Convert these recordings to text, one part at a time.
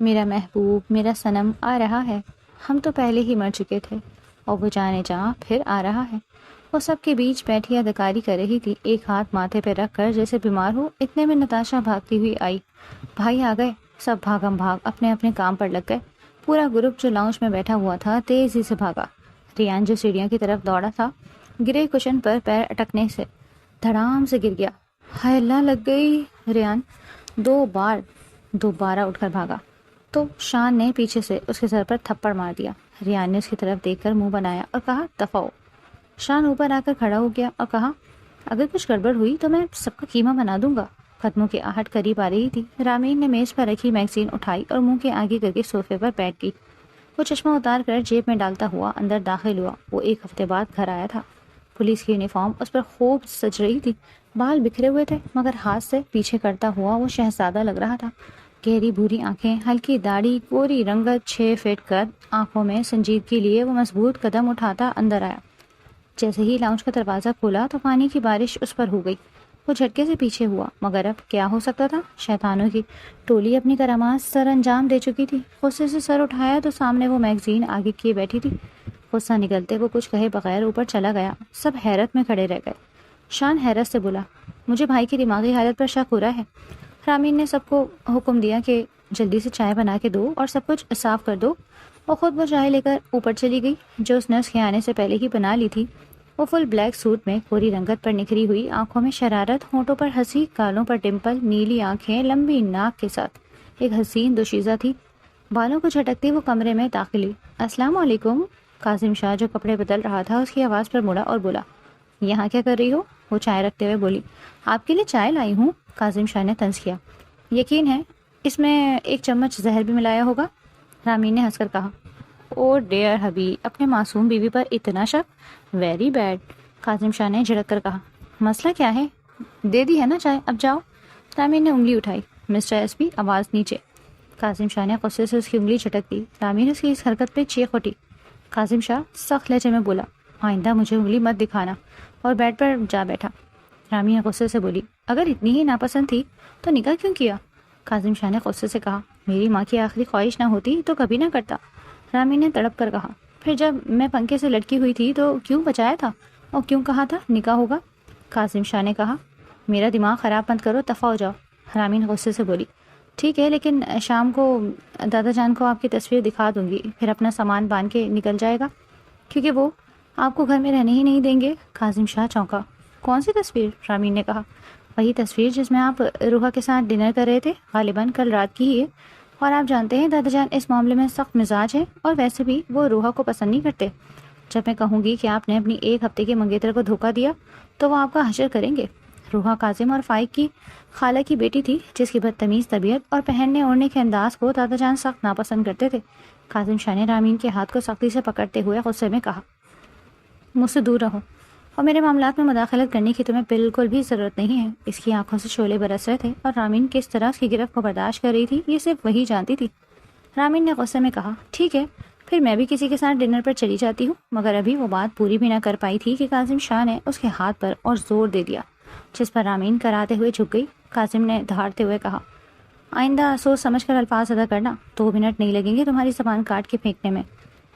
میرا محبوب، میرا صنم آ رہا ہے۔ ہم تو پہلے ہی مر چکے تھے اور وہ جانے جہاں پھر آ رہا ہے۔ وہ سب کے بیچ بیٹھی اداکاری کر رہی تھی، ایک ہاتھ ماتھے پہ رکھ کر جیسے بیمار ہو۔ اتنے میں نتاشا بھاگتی ہوئی آئی۔ بھائی آ گئے۔ سب بھاگم بھاگ اپنے اپنے کام پر لگ گئے۔ پورا گروپ جو لاؤنج میں بیٹھا ہوا تھا تیزی سے بھاگا۔ ریان جو سیڑھیاں کی طرف دوڑا تھا، گرے کشن پر پیر اٹکنے سے دھڑام سے گر گیا۔ ہائے اللہ، لگ گئی۔ ریان دوبارہ اٹھ کر بھاگا تو شان نے پیچھے سے اس کے سر پر تھپڑ مار دیا۔ ریان نے اس کی طرف دیکھ کر منہ بنایا اور کہا دفع ہو۔ شان اوپر آ کر کھڑا ہو گیا اور کہا اگر کچھ گڑبڑ ہوئی تو میں سب کا قیمہ بنا دوں گا۔ قدموں کی آہٹ قریب آ رہی تھی۔ رامین نے میز پر رکھی میگزین اٹھائی اور منہ کے آگے کر کے صوفے پر بیٹھ گئی۔ وہ چشمہ اتار کر جیب میں ڈالتا ہوا اندر داخل ہوا۔ وہ 1 ہفتے بعد گھر آیا تھا۔ پولیس کی یونیفارم اس پر خوب سج رہی تھی، بال بکھرے ہوئے تھے مگر ہاتھ سے پیچھے کرتا ہوا وہ شہزادہ لگ رہا تھا۔ گہری بھوری آنکھیں، ہلکی داڑھی، گوری رنگت، 6 فٹ قد، آنکھوں میں سنجیدگی لیے وہ مضبوط قدم اٹھاتا اندر آیا۔ جیسے ہی لاؤنج کا دروازہ کھولا تو پانی کی بارش اس پر ہو گئی۔ وہ جھٹکے سے پیچھے ہوا مگر اب کیا ہو سکتا تھا؟ شیطانوں کی ٹولی اپنی کرامات سر انجام دے چکی تھی۔ غصے سے سر اٹھایا تو سامنے وہ میگزین آگے کیے بیٹھی تھی۔ غصہ نگلتے وہ کچھ کہے بغیر اوپر چلا گیا۔ سب حیرت میں کھڑے رہ گئے۔ شان حیرت سے بولا مجھے بھائی کی دماغی حالت پر شک ہو رہا ہے۔ رامین نے سب کو حکم دیا کہ جلدی سے چائے بنا کے دو اور سب کچھ صاف کر دو، اور خود وہ چائے لے کر اوپر چلی گئی جو اس نرس کے آنے سے پہلے ہی بنا لی تھی۔ وہ فل بلیک سوٹ میں، کوری رنگت پر نکھری ہوئی آنکھوں میں شرارت، ہونٹوں پر ہنسی، گالوں پر ڈمپل، نیلی آنکھیں، لمبی ناک کے ساتھ ایک حسین دوشیزہ تھی۔ بالوں کو جھٹکتی وہ کمرے میں داخل ہوئی۔ السلام علیکم۔ کاظم شاہ جو کپڑے بدل رہا تھا اس کی آواز پر مڑا اور بولا یہاں کیا کر رہی ہو؟ وہ چائے رکھتے ہوئے بولی آپ کے لیے چائے لائی ہوں۔ کاظم شاہ نے طنز کیا یقین ہے اس میں 1 چمچ زہر بھی ملایا ہوگا۔ رامین نے ہنس کر کہا او ڈیئر حبیب، اپنے معصوم بیوی پر اتنا شک، ویری بیڈ۔ کاظم شاہ نے جھڑک کر کہا مسئلہ کیا ہے؟ دے دی ہے نا چائے، اب جاؤ۔ رامین نے انگلی اٹھائی۔ مسٹر ایس پی، آواز نیچے۔ کاظم شاہ نے غصے سے اس کی انگلی جھٹک دی۔ رامین اس کی اس حرکت پہ چیخ اٹھی۔ کاظم شاہ سخت لہجے میں بولا آئندہ مجھے انگلی مت دکھانا، اور بیڈ پر جا بیٹھا۔ رامین غصے سے بولی اگر اتنی ہی ناپسند تھی تو نکاح کیوں کیا؟ کاظم شاہ نے غصے سے کہا میری ماں کی آخری خواہش نہ ہوتی تو کبھی نہ کرتا۔ رامین نے تڑپ کر کہا پھر جب میں پنکھے سے لٹکی ہوئی تھی تو کیوں بچایا تھا اور کیوں کہا تھا نکاح ہوگا؟ کاظم شاہ نے کہا میرا دماغ خراب مت کرو، دفع ہو جاؤ۔ رامین غصے سے بولی ٹھیک ہے لیکن شام کو دادا جان کو آپ کی تصویر دکھا دوں گی، پھر اپنا سامان باندھ کے نکل جائے گا کیونکہ وہ آپ کو گھر میں رہنے ہی نہیں دیں گے۔ کاظم شاہ چونکا۔ کون سی تصویر؟ رامین نے کہا وہی تصویر جس میں آپ روحا کے ساتھ ڈنر کر رہے تھے، غالباً کل رات کی ہی ہے، اور آپ جانتے ہیں دادا جان اس معاملے میں سخت مزاج ہے اور ویسے بھی وہ روحا کو پسند نہیں کرتے۔ جب میں کہوں گی کہ آپ نے اپنی 1 ہفتے کے منگیتر کو دھوکہ دیا تو وہ آپ کا حشر کریں گے۔ روحا کاظم اور فائق کی خالہ کی بیٹی تھی جس کی بدتمیز طبیعت اور پہننے اوڑھنے کے انداز کو دادا جان سخت ناپسند کرتے تھے۔ کاظم شاہ نے رامین کے ہاتھ کو سختی سے پکڑتے ہوئے غصے میں کہا مجھ سے دور رہو اور میرے معاملات میں مداخلت کرنے کی تمہیں بالکل بھی ضرورت نہیں ہے۔ اس کی آنکھوں سے شعلے برس رہے تھے اور رامین کس طرح اس کی گرفت کو برداشت کر رہی تھی یہ صرف وہی جانتی تھی۔ رامین نے غصے میں کہا ٹھیک ہے پھر میں بھی کسی کے ساتھ ڈنر پر چلی جاتی ہوں، مگر ابھی وہ بات پوری بھی نہ کر پائی تھی کہ کاظم شاہ نے اس کے ہاتھ پر اور زور دے دیا جس پر رامین کراتے ہوئے جھک گئی۔ کاظم نے دھاڑتے ہوئے کہا آئندہ سوچ سمجھ کر الفاظ ادا کرنا، 2 منٹ نہیں لگیں گے تمہاری زبان کاٹ کے پھینکنے میں۔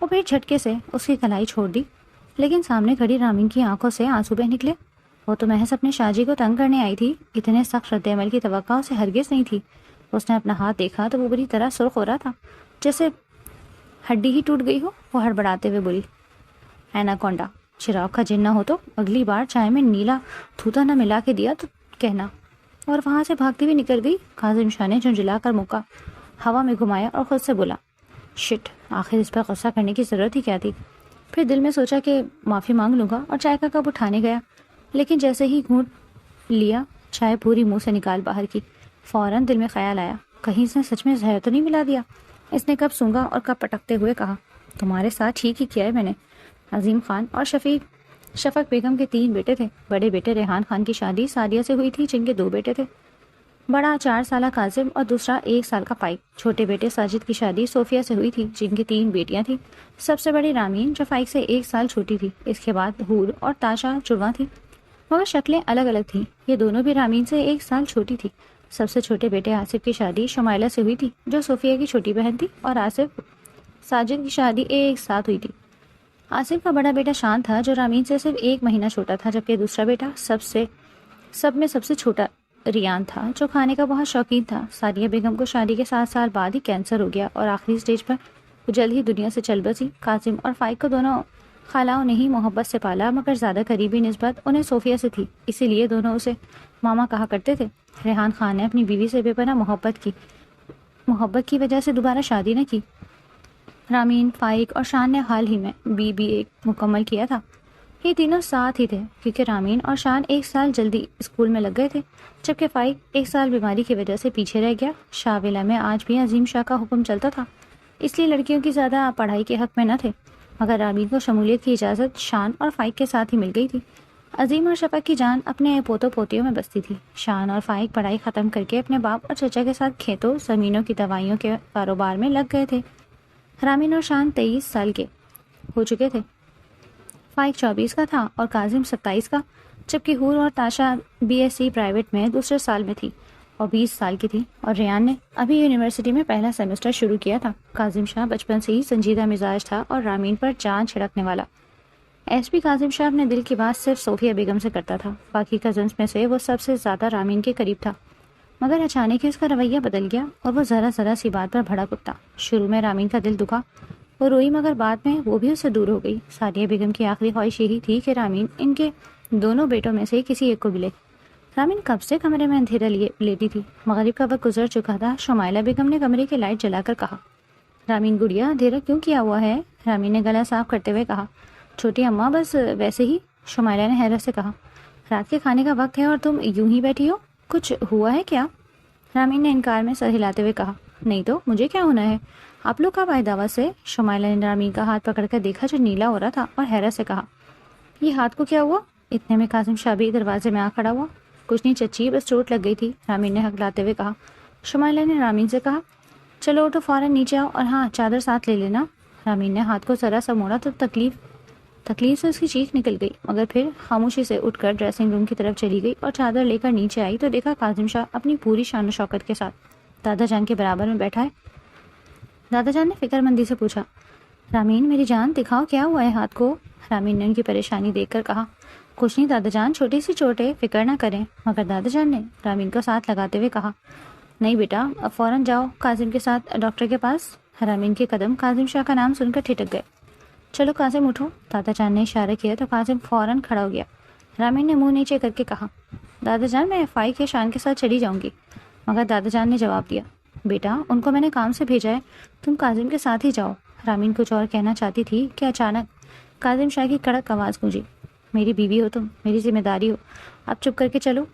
وہ پھر جھٹکے سے اس کی کلائی چھوڑ دی لیکن سامنے کھڑی رامین کی آنکھوں سے آنسو بہہ نکلے۔ وہ تو محض اپنے شاہجی کو تنگ کرنے آئی تھی، اتنے سخت رد عمل کی توقع اسے ہرگز نہیں تھی۔ اس نے اپنا ہاتھ دیکھا تو وہ بری طرح سرخ ہو رہا تھا جیسے ہڈی ہی ٹوٹ گئی ہو۔ وہ ہڑبڑاتے ہوئے بولی ایناکونڈا، چراغ کا جن نہ ہو تو اگلی بار چائے میں نیلا تھوتا نہ ملا کے دیا تو کہنا، اور وہاں سے بھاگتی ہوئی نکل گئی۔ کاظم شاہ نے جھنجھلا کر موقع ہوا میں گھمایا اور خود سے بولا شٹ، آخر اس پر غصہ کرنے کی ضرورت ہی کیا تھی؟ پھر دل میں سوچا کہ معافی مانگ لوں گا اور چائے کا کپ اٹھانے گیا، لیکن جیسے ہی گھونٹ لیا چائے پوری منہ سے نکال باہر کی، فوراً دل میں خیال آیا کہیں اس نے سچ میں زہر تو نہیں ملا دیا۔ اس نے کپ سونگا اور کپ پٹکتے ہوئے کہا تمہارے ساتھ ٹھیک ہی کیا ہے میں نے۔ عظیم خان اور شفق بیگم کے 3 بیٹے تھے۔ بڑے بیٹے ریحان خان کی شادی سعدیہ سے ہوئی تھی جن کے 2 بیٹے تھے، بڑا 4 سالہ کاظم اور دوسرا 1 سال کا فائق۔ چھوٹے بیٹے ساجد کی شادی صوفیہ سے ہوئی تھی جن کی 3 بیٹیاں تھیں، سب سے بڑی رامین جو فائق سے 1 سال چھوٹی تھی، اس کے بعد حور اور تاشا جڑواں تھی، مگر شکلیں الگ الگ تھیں۔ یہ دونوں بھی رامین سے 1 سال چھوٹی تھی۔ سب سے چھوٹے بیٹے آصف کی شادی شمائلہ سے ہوئی تھی جو صوفیہ کی چھوٹی بہن تھی، اور آصف ساجد کی شادی ایک ساتھ ہوئی تھی۔ آصف کا بڑا بیٹا شان تھا جو رامین سے صرف 1 مہینہ چھوٹا تھا، جبکہ دوسرا بیٹا سب میں سب سے چھوٹا ریان تھا جو کھانے کا بہت شوقین تھا۔ ساریہ بیگم کو شادی کے 7 سال بعد ہی کینسر ہو گیا اور آخری سٹیج پر وہ جلد ہی دنیا سے چل بسی۔ قاسم اور فائق کو دونوں خالاؤں نے ہی محبت سے پالا، مگر زیادہ قریبی نسبت انہیں صوفیہ سے تھی، اسی لیے دونوں اسے ماما کہا کرتے تھے۔ ریحان خان نے اپنی بیوی سے بے پناہ محبت کی وجہ سے دوبارہ شادی نہ کی۔ رامین، فائق اور شان نے حال ہی میں BBA مکمل کیا تھا۔ یہ تینوں ساتھ ہی تھے کیونکہ رامین اور شان 1 سال جلدی اسکول میں لگ گئے تھے، جبکہ فائق 1 سال بیماری کی وجہ سے پیچھے رہ گیا۔ شاہ ولا میں آج بھی عظیم شاہ کا حکم چلتا تھا، اس لیے لڑکیوں کی زیادہ پڑھائی کے حق میں نہ تھے، مگر رامین کو شمولیت کی اجازت شان اور فائق کے ساتھ ہی مل گئی تھی۔ عظیم اور شفق کی جان اپنے پوتوں پوتیوں میں بستی تھی۔ شان اور فائق پڑھائی ختم کر کے اپنے باپ اور چچا کے ساتھ کھیتوں زمینوں کی دوائیوں کے کاروبار میں لگ گئے تھے۔ رامین اور شان 23 سال کے ہو چکے تھے، فائق 24 کا تھا اور کاظم 27 کا، جبکہ حور اور تاشا BSc پرائیویٹ میں دوسرے سال میں تھی اور 20 سال کی تھی، اور ریان نے ابھی یونیورسٹی میں پہلا سیمسٹر شروع کیا تھا۔ کاظم شاہ بچپن سے ہی سنجیدہ مزاج تھا اور رامین پر جان چھڑکنے والا۔ SP کاظم شاہ اپنے دل کی بات صرف صوفیہ بیگم سے کرتا تھا، باقی کزنس میں سے وہ سب سے زیادہ رامین کے قریب تھا، مگر اچانک ہی اس کا رویہ بدل گیا اور وہ ذرا سی بات پر بھڑک اٹھتا۔ شروع میں رامین کا دل دکھا، وہ روئی، مگر بعد میں وہ بھی اس سے دور ہو گئی۔ ساریہ بیگم کی آخری خواہش یہی تھی کہ رامین ان کے دونوں بیٹوں میں سے کسی ایک کو ملے۔ رامین کب سے کمرے میں اندھیرا لیے لیٹی تھی، مغرب کا وقت گزر چکا تھا۔ شمائلہ بیگم نے کمرے کی لائٹ جلا کر کہا، رامین گڑیا، اندھیرا کیوں کیا ہوا ہے؟ رامین نے گلا صاف کرتے ہوئے کہا، چھوٹی اماں بس ویسے ہی۔ شمائلہ نے حیرت سے کہا، رات کے کھانے کا وقت ہے اور تم یوں ہی بیٹھی ہو، کچھ ہوا ہے کیا؟ رامین نے انکار میں سر ہلاتے ہوئے کہا، نہیں تو مجھے کیا ہونا ہے، آپ لوگ کب آئے دعوت سے؟ شمائلہ نے رامین کا ہاتھ پکڑ کر دیکھا جو نیلا ہو رہا تھا اور حیرت سے کہا، یہ ہاتھ کو کیا ہوا؟ اتنے میں کاظم شاہ بھی دروازے میں آ کھڑا ہوا۔ کچھ نہیں چچی، بس چوٹ لگ گئی تھی، رامین نے ہکلاتے ہوئے کہا۔ شمائلہ نے رامین سے کہا، چلو اٹھو فوراً نیچے آؤ، اور ہاں چادر ساتھ لے لینا۔ رامین نے ہاتھ کو ذرا سا موڑا تو تکلیف سے اس کی چیخ نکل گئی، مگر پھر خاموشی سے اٹھ کر ڈریسنگ روم کی طرف چلی گئی اور چادر لے کر نیچے آئی تو دیکھا کاظم شاہ اپنی پوری شان و شوکت کے ساتھ دادا جان کے برابر میں بیٹھا ہے۔ دادا جان نے فکر مندی سے پوچھا، رامین میری جان دکھاؤ کیا ہوا ہے ہاتھ کو؟ رامین نے ان کی پریشانی دیکھ کر کہا، کچھ نہیں دادا جان، چھوٹی سی چوٹ ہے، فکر نہ کریں۔ مگر دادا جان نے رامین کو ساتھ لگاتے ہوئے کہا، نہیں بیٹا، اب فوراً جاؤ کاظم کے ساتھ ڈاکٹر کے پاس۔ رامین کے قدم کاظم شاہ کا نام سن کر ٹھٹک گئے۔ چلو قاسم اٹھو، دادا جان نے اشارہ کیا تو قاسم فوراً کھڑا ہو گیا۔ رامین نے منہ نیچے کر کے کہا، دادا جان میں فائق یا شان کے ساتھ چلی جاؤں گی، مگر دادا جان نے جواب دیا، بیٹا ان کو میں نے کام سے بھیجا ہے، تم کاظم کے ساتھ ہی جاؤ۔ رامین کچھ اور کہنا چاہتی تھی کہ اچانک کاظم شاہ کی کڑک آواز گونجی، میری بیوی ہو تم، میری ذمہ داری ہو، اب چپ کر کے چلو۔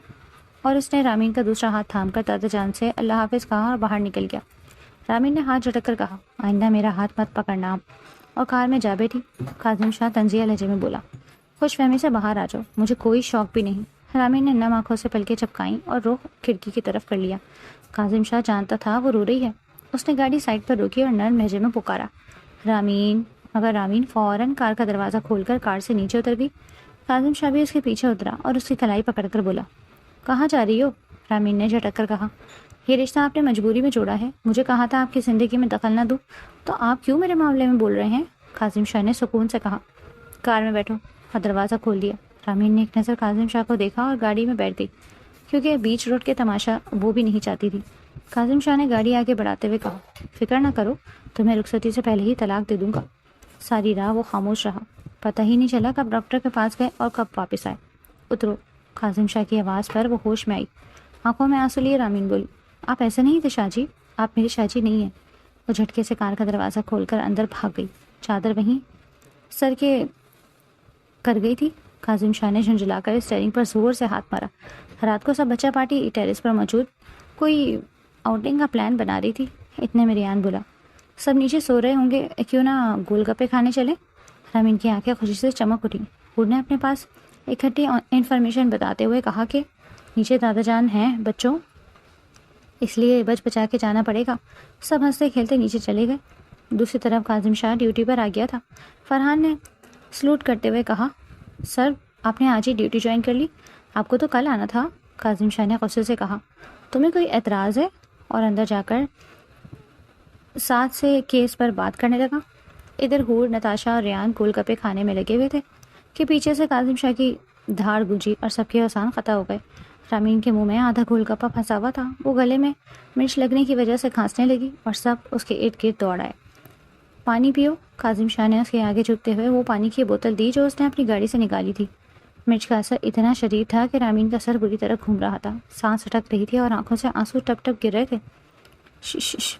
اور اس نے رامین کا دوسرا ہاتھ تھام کر دادا جان سے اللہ حافظ کہا اور باہر نکل گیا۔ رامین نے ہاتھ جھٹک کر کہا، آئندہ میرا ہاتھ مت پکڑنا آپ، اور کار میں جا بیٹھی۔ کاظم شاہ طنزیہ لہجے میں بولا، خوش فہمی سے باہر آ جاؤ، مجھے کوئی شوق بھی نہیں۔ رامین نے نم آنکھوں سے پلکیں چپکائیں اور رخ کھڑکی کی طرف کر لیا۔ کاظم شاہ جانتا تھا وہ رو رہی ہے، اس نے گاڑی سائڈ پر روکی اور نرم لہجے میں پکارا، رامین۔ مگر رامین فوراً کار کا دروازہ کھول کر کار سے نیچے اتر گئی۔ کاظم شاہ بھی اس کے پیچھے اترا اور اس کی کلائی پکڑ کر بولا، کہاں جا رہی ہو؟ رامین نے جھٹک کر کہا، یہ رشتہ آپ نے مجبوری میں جوڑا ہے، مجھے کہا تھا آپ کی زندگی میں دخل نہ دوں، تو آپ کیوں میرے معاملے میں بول رہے ہیں؟ کاظم شاہ نے سکون سے کہا، کار میں بیٹھو، اور دروازہ کھول دیا۔ رامین نے ایک نظر کاظم شاہ کو دیکھا اور گاڑی میں بیٹھ گئی، کیونکہ بیچ روڈ کے تماشا وہ بھی نہیں چاہتی تھی۔ کاظم شاہ نے گاڑی آگے بڑھاتے ہوئے کہا، فکر نہ کرو، تمہیں رخصتی سے پہلے ہی طلاق دے دوں گا۔ ساری راہ وہ خاموش رہا، پتہ ہی نہیں چلا کب ڈاکٹر کے پاس گئے اور کب واپس آئے۔ اترو، کاظم شاہ کی آواز پر وہ ہوش میں آئی۔ آنکھوں میں آنسو لیے رامین بولی، آپ ایسے نہیں تھے شاہ جی، آپ میری شاہ جی نہیں ہیں۔ وہ جھٹکے سے کار کا دروازہ کھول کر اندر بھاگ گئی، چادر وہیں سر کے کر گئی تھی۔ کاظم شاہ نے جھنجھلا کر اسٹیئرنگ پر زور سے ہاتھ مارا۔ رات کو سب بچہ پارٹی ٹیرس پر موجود کوئی آؤٹنگ کا پلان بنا رہی تھی۔ اتنے میں ریان بولا، سب نیچے سو رہے ہوں گے، کیوں نہ گول گپے کھانے چلے؟ رامین کی آنکھیں خوشی سے چمک اٹھیں۔ خود نے اپنے پاس اکٹھی انفارمیشن بتاتے ہوئے کہا کہ نیچے دادا جان ہیں بچوں، اس لیے بچ بچا کے جانا پڑے گا۔ سب ہنستے کھیلتے نیچے چلے گئے۔ دوسری طرف کاظم شاہ ڈیوٹی پر آ گیا تھا۔ فرحان نے سلوٹ کرتے ہوئے کہا، سر آپ نے آج ہی ڈیوٹی جوائن کر لی، آپ کو تو کل آنا تھا۔ کاظم شاہ نے غصے سے کہا، تمہیں کوئی اعتراض ہے؟ اور اندر جا کر ساتھ سے کیس پر بات کرنے لگا۔ ادھر حور، نتاشا اور ریان گول گپے کھانے میں لگے ہوئے تھے کہ پیچھے سے کاظم شاہ کی دھاڑ گونجی اور سب کے آسان قطع ہو گئے۔ رامین کے منہ میں آدھا گول گپا پھنسا ہوا تھا، وہ گلے میں مرچ لگنے کی وجہ سے کھانسنے لگی اور سب اس کے ارد گرد دوڑ آئے۔ پانی پیو، کاظم شاہ نے اس کے آگے جھکتے ہوئے وہ پانی کی بوتل دی جو اس نے اپنی گاڑی سے نکالی تھی۔ مرچ کا اثر اتنا شدید تھا کہ رامین کا سر بری طرح گھوم رہا تھا، سانس اٹک رہی تھی اور آنکھوں سے آنسو ٹپ ٹپ گر رہے تھے۔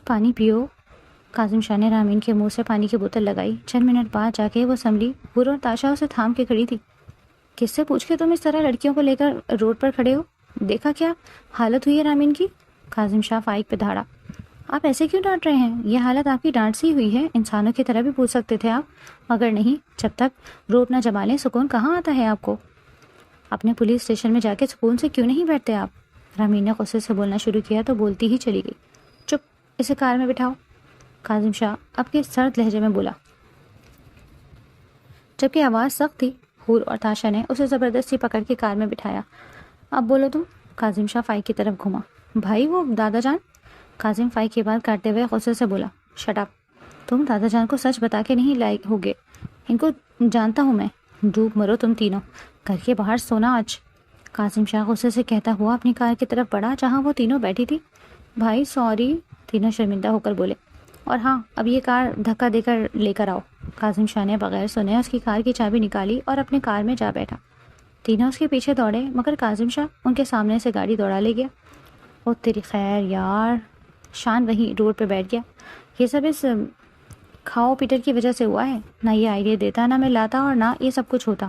پانی پیو، کاظم شاہ نے رامین کے منہ سے پانی کی بوتل لگائی۔ چند منٹ بعد جا کے وہ سنبھلی۔ حور اور تاشا اسے تھام کے کھڑی تھی۔ کس سے پوچھ کے تم اس طرح لڑکیوں کو لے کر روڈ پر کھڑے ہو؟ دیکھا کیا حالت ہوئی ہے رامین کی؟ کاظم شاہ فائق پہ دھاڑا۔ آپ ایسے کیوں ڈانٹ رہے ہیں؟ یہ حالت آپ کی ڈانٹ سی ہوئی ہے، انسانوں کی طرح بھی پوچھ سکتے تھے آپ، مگر نہیں، جب تک روڈ نہ جما لیں سکون کہاں آتا ہے آپ کو؟ اپنے پولیس اسٹیشن میں جا کے سکون سے کیوں نہیں بیٹھتے آپ؟ رامین نے غصے سے بولنا شروع کیا تو بولتی ہی چلی گئی۔ چپ، اسے کار میں بٹھاؤ، کاظم شاہ اب کے سرد لہجے میں بولا، جبکہ آواز سخت تھی۔ حور اور تاشا نے اسے زبردستی پکڑ کے کار میں بٹھایا۔ اب بولو تم، کاظم شاہ فائق کی طرف گھوما۔ بھائی وہ دادا جان، کاظم فائق کی بات کاٹتے ہوئے غصے سے بولا، شٹ اپ، تم دادا جان کو سچ بتا کے نہیں لائق ہوگے، ان کو جانتا ہوں میں، ڈوب مرو تم تینوں، گھر کے باہر سونا آج۔ کاظم شاہ غصے سے کہتا ہوا اپنی کار کی طرف بڑھا جہاں وہ تینوں بیٹھی تھی۔ بھائی سوری، تینوں شرمندہ ہو کر بولے۔ اور ہاں، اب یہ کار دھکا دے کر لے کر آؤ۔ کاظم شاہ نے بغیر سنے اس کی کار کی چابی نکالی اور اپنے کار میں جا بیٹھا۔ تینوں اس کے پیچھے دوڑے مگر کاظم شاہ ان کے سامنے سے گاڑی دوڑا لے گیا۔ او تیری خیر یار، شان وہیں روڈ پہ بیٹھ گیا۔ یہ سب اس کھاؤ پیٹر کی وجہ سے ہوا ہے، نہ یہ آئیڈیا دیتا، نہ میں لاتا، اور نہ یہ سب کچھ ہوتا۔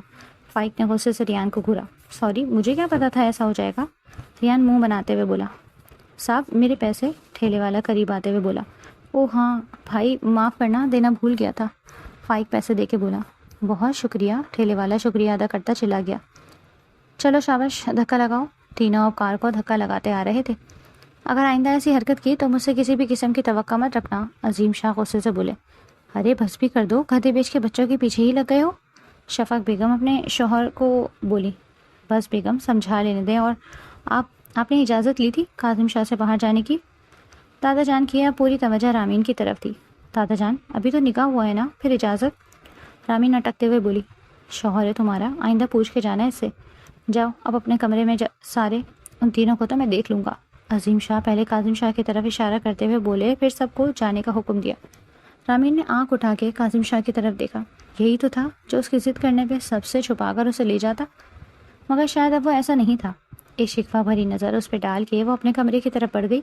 فائق نے غصے سے ریان کو گھورا۔ سوری، مجھے کیا پتا تھا ایسا ہو جائے گا، ریان منہ بناتے ہوئے بولا۔ صاحب میرے پیسے، ٹھیلے والا قریب آتے ہوئے بولا۔ او ہاں بھائی، معاف کرنا، دینا بھول گیا تھا، فائق پیسے دے کے بولا۔ بہت شکریہ، ٹھیلے والا شکریہ ادا کرتا چلا گیا۔ چلو شاباش، دھکا لگاؤ۔ تینوں اب کار کو دھکا لگاتے آ رہے تھے۔ اگر آئندہ ایسی حرکت کی تو مجھ سے کسی بھی قسم کی توقع مت رکھنا، عظیم شاہ غصے سے بولے۔ ارے بس بھی کر دو، گدھے بیچ کے بچوں کے پیچھے ہی لگ گئے ہو، شفق بیگم اپنے شوہر کو بولی۔ بس بیگم، سمجھا لینے دیں، اور آپ نے اجازت لی تھی کاظم شاہ سے باہر جانے کی؟ دادا جان کی اب پوری توجہ رامین کی طرف تھی۔ دادا جان، ابھی تو نکاح ہوا ہے نا، پھر اجازت؟ رامین اٹکتے ہوئے بولی۔ شوہر ہے تمہارا، آئندہ پوچھ کے جانا اس سے۔ جاؤ اب اپنے کمرے میں سارے، ان تینوں کو تو میں دیکھ لوں گا۔ عظیم شاہ پہلے کاظم شاہ کی طرف اشارہ کرتے ہوئے بولے، پھر سب کو جانے کا حکم دیا۔ رامین نے آنکھ اٹھا کے کاظم شاہ کی طرف دیکھا۔ یہی تو تھا جو اس کی ضد کرنے پہ سب سے چھپا کر اسے لے جاتا، مگر شاید اب وہ ایسا نہیں تھا۔ ایک شکوہ بھری نظر اس پہ ڈال کے وہ اپنے کمرے کی طرف بڑھ گئی۔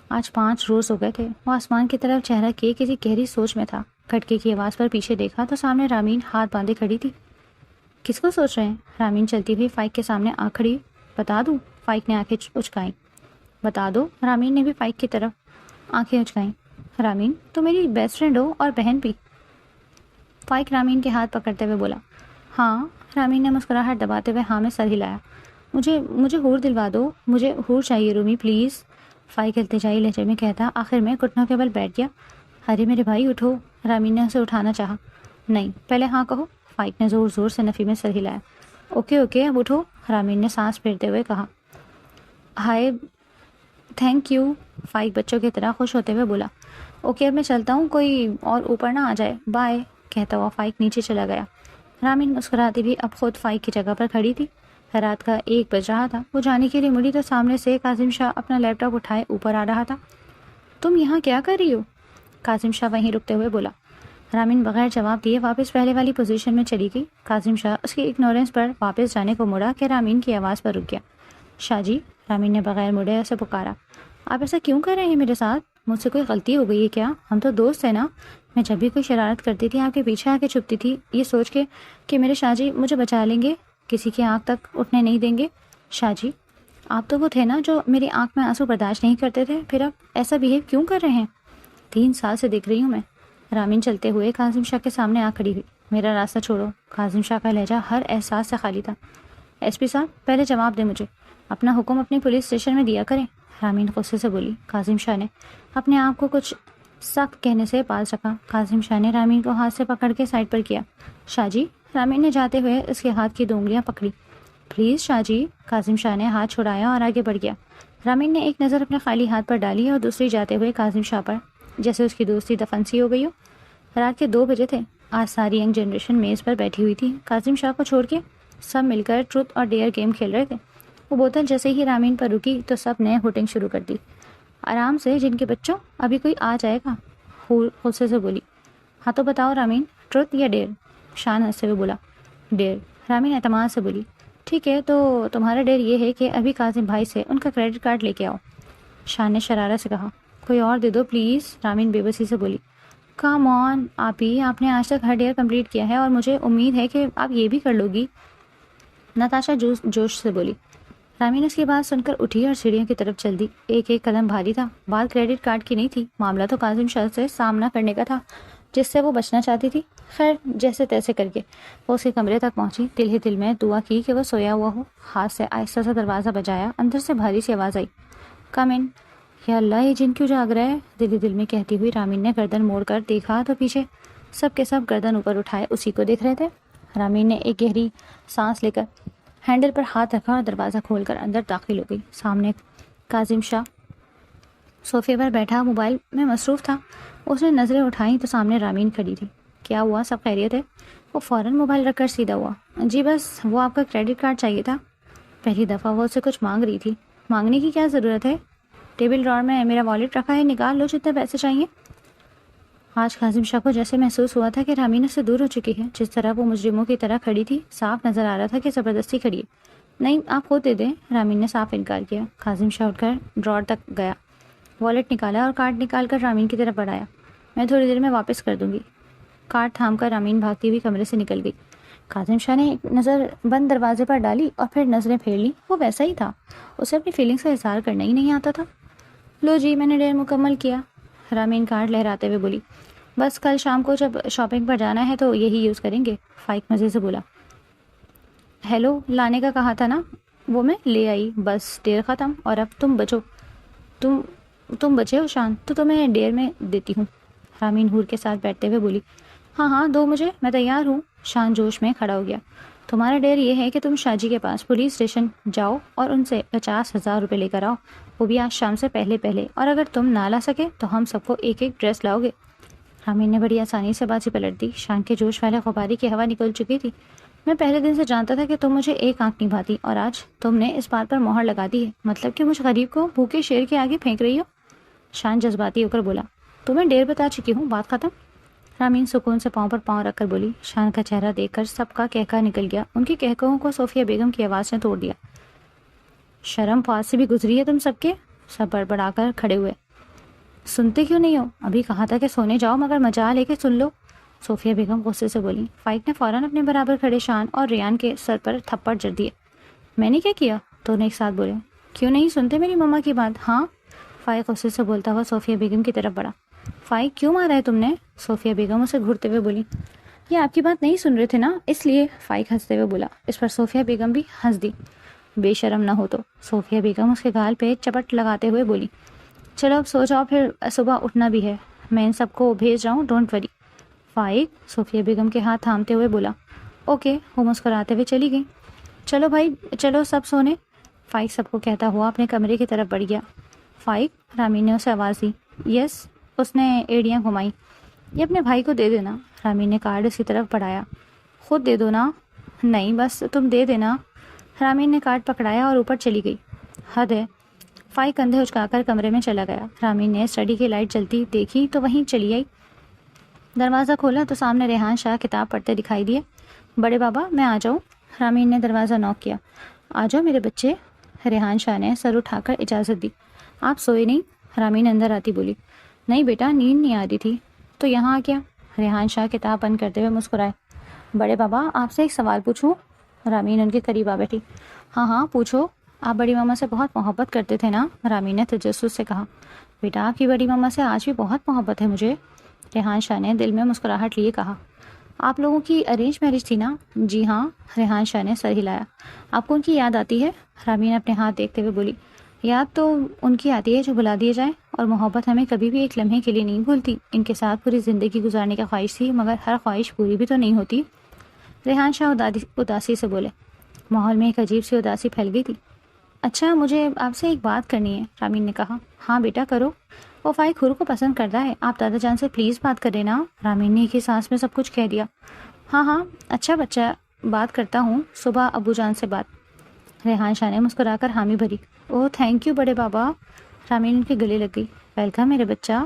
آج 5 روز ہو گئے تھے، وہ آسمان کی طرف چہرہ کیے کسی گہری سوچ میں تھا۔ کھٹکے کی آواز پر پیچھے دیکھا تو سامنے رامین ہاتھ باندھے کھڑی تھی۔ کس کو سوچ رہے ہیں؟ رامین چلتی ہوئی فائق کے سامنے آ کھڑی۔ بتا دوں؟ فائق نے آنکھیں اچکائیں۔ بتا دو، رامین نے بھی فائق کی طرف آنکھیں اچکائیں۔ رامین، تو میری بیسٹ فرینڈ ہو اور بہن بھی، فائق رامین کے ہاتھ پکڑتے ہوئے بولا۔ ہاں، رامین نے مسکراہٹ دباتے ہوئے ہاں میں سر ہلایا۔ مجھے حور دلوا دو، مجھے حور چاہیے رومی پلیز، فائق التجائی لہجے میں کہتا آخر میں گھٹنوں کے بل بیٹھ گیا۔ ارے میرے بھائی اٹھو، رامین نے اسے اٹھانا چاہا۔ نہیں، پہلے ہاں کہو، فائق نے زور زور سے نفی میں سر ہلایا۔ اوکے اب اٹھو، رامین نے سانس پھیرتے ہوئے کہا۔ ہائے تھینک یو، فائق بچوں کی طرح خوش ہوتے ہوئے بولا۔ اوکے اب میں چلتا ہوں، کوئی اور اوپر نہ آ جائے، بائے، کہتا ہوا فائق نیچے چلا گیا۔ رامین مسکراتی بھی اب خود فائق کی جگہ پر کھڑی تھی۔ رات کا 1 بج رہا تھا۔ وہ جانے کے لیے مڑی تو سامنے سے کاظم شاہ اپنا لیپ ٹاپ اٹھائے اوپر آ رہا تھا۔ تم یہاں کیا کر رہی ہو؟ کاظم شاہ وہیں رکتے ہوئے بولا۔ رامین بغیر جواب دیے واپس پہلے والی پوزیشن میں چلی گئی۔ کاظم شاہ اس کی اگنورنس پر واپس جانے کو مڑا کہ رامین کی آواز پر رک گیا۔ شاہ جی، رامین نے بغیر مڑے اسے پکارا۔ آپ ایسا کیوں کر رہے ہیں میرے ساتھ؟ مجھ سے کوئی غلطی ہو گئی ہے کیا؟ ہم تو دوست ہیں نا۔ میں جب بھی کوئی شرارت کرتی تھی آپ کے پیچھے آ کے چھپتی تھی، یہ سوچ کے کہ میرے شاہ جی مجھے بچا لیں گے، کسی کی آنکھ تک اٹھنے نہیں دیں گے۔ شاہ جی، آپ تو وہ تھے نا جو میری آنکھ میں آنسو برداشت نہیں کرتے تھے، پھر اب ایسا بہیو کیوں کر رہے ہیں؟ 3 سال سے دیکھ رہی ہوں میں۔ رامین چلتے ہوئے کاظم شاہ کے سامنے آ کھڑی ہوئی۔ میرا راستہ چھوڑو۔ کاظم شاہ کا لہجہ ہر احساس سے خالی تھا۔ ایس پی صاحب، پہلے جواب دیں مجھے، اپنا حکم اپنی پولیس اسٹیشن میں دیا کریں، رامین غصے سے بولی۔ کاظم شاہ نے اپنے آپ کو کچھ سخت کہنے سے پال سکا۔ کاظم شاہ نے رامین کو ہاتھ سے پکڑ کے سائڈ پر کیا۔ شاہ جی، رامین نے جاتے ہوئے اس کے ہاتھ کی 2 انگلیاں پکڑی۔ پلیز شاہ جی، کاظم شاہ نے ہاتھ چھڑایا اور آگے بڑھ گیا۔ رامین نے ایک نظر اپنے خالی ہاتھ پر ڈالی اور دوسری جاتے ہوئے کاظم شاہ پر، جیسے اس کی دوستی دفن سی ہو گئی ہو۔ رات کے 2 بجے تھے۔ آج ساری ینگ جنریشن میز پر بیٹھی ہوئی تھی۔ کاظم شاہ کو چھوڑ کے سب مل کر ٹروتھ اور ڈیئر گیم کھیل رہے تھے۔ وہ بوتل جیسے ہی رامین پر رکی تو سب نے ہوٹنگ شروع کر دی۔ آرام سے جن کے بچوں، ابھی کوئی آ جائے گا، غصے سے بولی۔ ہاں تو بتاؤ رامین، ٹروتھ یا ڈیئر؟ شان ہنستے ہوئے بولا۔ ڈیئر، رامین اعتماد سے بولی۔ ٹھیک ہے، تو تمہارا ڈیئر یہ ہے کہ ابھی کاظم بھائی سے ان کا کریڈٹ کارڈ لے کے آؤ۔ شان نے شرارت سے کہا۔ کوئی اور دے دو پلیز، رامین بے بسی سے بولی۔ کام آن آپ نے آج تک ہر ڈیئر کمپلیٹ کیا ہے اور مجھے امید ہے کہ آپ یہ بھی کر لو گی، نتاشا جوش سے بولی۔ رامین اس کی بات سن کر اٹھی اور سیڑھیوں کی طرف چل دی۔ ایک قدم بھاری تھا۔ بات کریڈٹ کارڈ کی نہیں تھی، معاملہ تو کاظم شاہ سے سامنا کرنے کا تھا جس سے وہ بچنا چاہتی تھی۔ خیر، جیسے تیسے کر کے وہ اس کے کمرے تک پہنچی۔ دل ہی دل میں دعا کی کہ وہ سویا ہوا ہو۔ ہاتھ سے آہستہ سا دروازہ بجایا۔ اندر سے بھاری سی آواز آئی، کم ان۔ یا اللہ، یہ جن کیوں جاگ رہا ہے؟ دل ہی دل میں کہتی ہوئی رامین نے گردن موڑ کر دیکھا تو پیچھے سب کے سب گردن اوپر اٹھائے اسی کو دیکھ رہے تھے۔ رامین نے ایک گہری سانس لے کر ہینڈل پر ہاتھ رکھا اور دروازہ کھول کر اندر داخل ہو گئی۔ سامنے کاظم شاہ صوفے پر بیٹھا موبائل میں مصروف تھا۔ اس نے نظریں اٹھائیں تو سامنے رامین کھڑی تھی۔ کیا ہوا، سب خیریت ہے؟ وہ فوراً موبائل رکھ کر سیدھا ہوا۔ جی بس وہ آپ کا کریڈٹ کارڈ چاہیے تھا۔ پہلی دفعہ وہ اسے کچھ مانگ رہی تھی۔ مانگنے کی کیا ضرورت ہے؟ ٹیبل ڈراور میں میرا والیٹ رکھا ہے، نکال لو جتنے پیسے چاہیے۔ آج کاظم شاہ کو جیسے محسوس ہوا تھا کہ رامین اس سے دور ہو چکی ہے۔ جس طرح وہ مجرموں کی طرح کھڑی تھی، صاف نظر آ رہا تھا کہ زبردستی کھڑی ہے۔ نہیں، آپ خود دے دیں، رامین نے صاف انکار کیا۔ کاظم شاہ اٹھ کر ڈراور تک گیا، والیٹ نکالا اور کارڈ نکال کر رامین کی طرف بڑھایا۔ میں تھوڑی دیر میں واپس کر دوں گی۔ کارڈ تھام کر رامین بھاگتی ہوئی کمرے سے نکل گئی۔ کاظم شاہ نے ایک نظر بند دروازے پر ڈالی اور پھر نظریں پھیر لی۔ وہ ویسا ہی تھا، اسے اپنی فیلنگس کا اظہار کرنا ہی نہیں آتا تھا۔ لو جی، میں نے ڈیر مکمل کیا، رامین کارڈ لہراتے ہوئے بولی۔ بس کل شام کو جب شاپنگ پر جانا ہے تو یہی یوز کریں گے، فائق مزے سے بولا۔ ہیلو، لانے کا کہا تھا نا، وہ میں لے آئی، بس ڈیر ختم اور اب تم بچو۔ تم بچے ہو شان، تو تمہیں ڈیر میں دیتی ہوں، رامین حور کے ساتھ بیٹھتے ہوئے بولی۔ ہاں دو مجھے، میں تیار ہوں، شان جوش میں کھڑا ہو گیا۔ تمہارا ڈیر یہ ہے کہ تم شاہ جی کے پاس پولیس اسٹیشن جاؤ اور ان سے 50,000 روپے لے کر آؤ، وہ بھی آج شام سے پہلے، اور اگر تم نہ لا سکے تو ہم سب کو ایک ڈریس لاؤ گے۔ رامین نے بڑی آسانی سے بازی پلٹ دی۔ شان کے جوش والے غباری کی ہوا نکل چکی تھی۔ میں پہلے دن سے جانتا تھا کہ تم مجھے ایک آنکھ نہیں بھاتی، اور آج تم نے اس بات پر مہر لگا دی ہے، مطلب کہ مجھ غریب کو بھوکے شیر کے آگے پھینک رہی ہو۔ شان جذباتی ہو کر بولا۔ تمہیں ڈیر بتا چکی ہوں، بات ختم۔ رامین سکون سے پاؤں پر پاؤں رکھ کر بولی۔ شان کا چہرہ دیکھ کر سب کا کہکا نکل گیا۔ ان کی کہکہوں کو صوفیہ بیگم کی آواز نے توڑ دیا۔ شرم پاس سے بھی گزری ہے تم سب کے، سب بڑبڑا کر کھڑے ہوئے۔ سنتے کیوں نہیں ہو؟ ابھی کہا تھا کہ سونے جاؤ، مگر مجال لے کے سن لو، صوفیہ بیگم غصے سے بولی۔ فائق نے فوراً اپنے برابر کھڑے شان اور ریان کے سر پر تھپڑ جڑ دیے۔ میں نے کیا کیا؟ دونوں ایک ساتھ بولے۔ کیوں نہیں سنتے میری مما کی بات؟ ہاں، فائق غصے سے بولتا ہوا صوفیہ بیگم کی طرف بڑھا۔ فائق کیوں مارا ہے تم نے؟ صوفیہ بیگم اسے گھورتے ہوئے بولی۔ یہ آپ کی بات نہیں سن رہے تھے نا، اس لیے، فائق ہنستے ہوئے بولا۔ اس پر صوفیہ بیگم بھی ہنس دی۔ بے شرم نہ ہو تو، صوفیہ بیگم اس کے گال پہ چپٹ لگاتے ہوئے بولی۔ چلو اب سو جاؤ، پھر صبح اٹھنا بھی ہے، میں ان سب کو بھیج رہا ہوں، ڈونٹ وری۔ فائق صوفیہ بیگم کے ہاتھ تھامتے ہوئے بولا۔ اوکے، وہ مسکراتے ہوئے چلی گئی۔ چلو بھائی، چلو سب سونے، فائق سب کو کہتا ہوا اپنے کمرے کی طرف بڑھ گیا۔ فائق، رامین نے اسے آواز دی۔ یس، اس نے ایڑیاں گھمائی۔ یہ اپنے بھائی کو دے دینا، رامین نے کارڈ اس کی طرف بڑھایا۔ خود دے دو نا۔ نہیں، بس تم دے دینا، رامین نے کارڈ پکڑایا اور اوپر چلی گئی۔ حد ہے، فائق کندھے اچکا کر کمرے میں چلا گیا۔ رامین نے اسٹڈی کی لائٹ جلتی دیکھی تو وہیں چلی آئی۔ دروازہ کھولا تو سامنے ریحان شاہ کتاب پڑھتے دکھائی دیے۔ بڑے بابا، میں آ جاؤں؟ رامین نے دروازہ نوک کیا۔ آ جاؤ میرے بچے، ریحان شاہ نے سر اٹھا کر اجازت دی۔ آپ سوئے نہیں؟ رامین اندر آتی بولی۔ نہیں بیٹا، نیند نہیں آ رہی تھی، تو یہاں آ کیا؟ ریحان شاہ کتاب بند کرتے ہوئے مسکرائے۔ بڑے بابا، آپ سے ایک سوال پوچھوں؟ رامین ان کے قریب آ بیٹھی۔ ہاں پوچھو، آپ بڑی ماما سے بہت محبت کرتے تھے نا؟ رامین نے تجسس سے کہا۔ بیٹا، آپ کی بڑی ماما سے آج بھی بہت محبت ہے مجھے، ریحان شاہ نے دل میں مسکراہٹ لیے کہا۔ آپ لوگوں کی ارینج میرج تھی نا؟ جی ہاں، ریحان شاہ نے سر ہلایا۔ آپ کو ان کی یاد آتی ہے؟ رامین اپنے ہاتھ دیکھتے ہوئے بولی۔ یاد تو ان کی آتی ہے جو بلا دیے جائے، اور محبت ہمیں کبھی بھی ایک لمحے کے لیے نہیں بھولتی۔ ان کے ساتھ پوری زندگی گزارنے کا خواہش تھی، مگر ہر خواہش پوری بھی تو نہیں ہوتی، ریحان شاہ اداسی سے بولے۔ ماحول میں ایک عجیب سی اداسی پھیل گئی تھی۔ اچھا مجھے آپ سے ایک بات کرنی ہے، رامین نے کہا۔ ہاں بیٹا کرو، وہ فائق حور کو پسند کرتا ہے، آپ دادا جان سے پلیز بات کریں نا۔ رامین نے ایک ہی سانس میں سب کچھ کہہ دیا۔ ہاں ہاں اچھا بچہ، بات کرتا ہوں، صبح ابو جان سے بات۔ ریحان شاہ نے مسکرا کر حامی بھری۔ اوہ تھینک یو بڑے بابا۔ رامین ان کے گلے لگ گئی۔ ویلکم میرے بچہ۔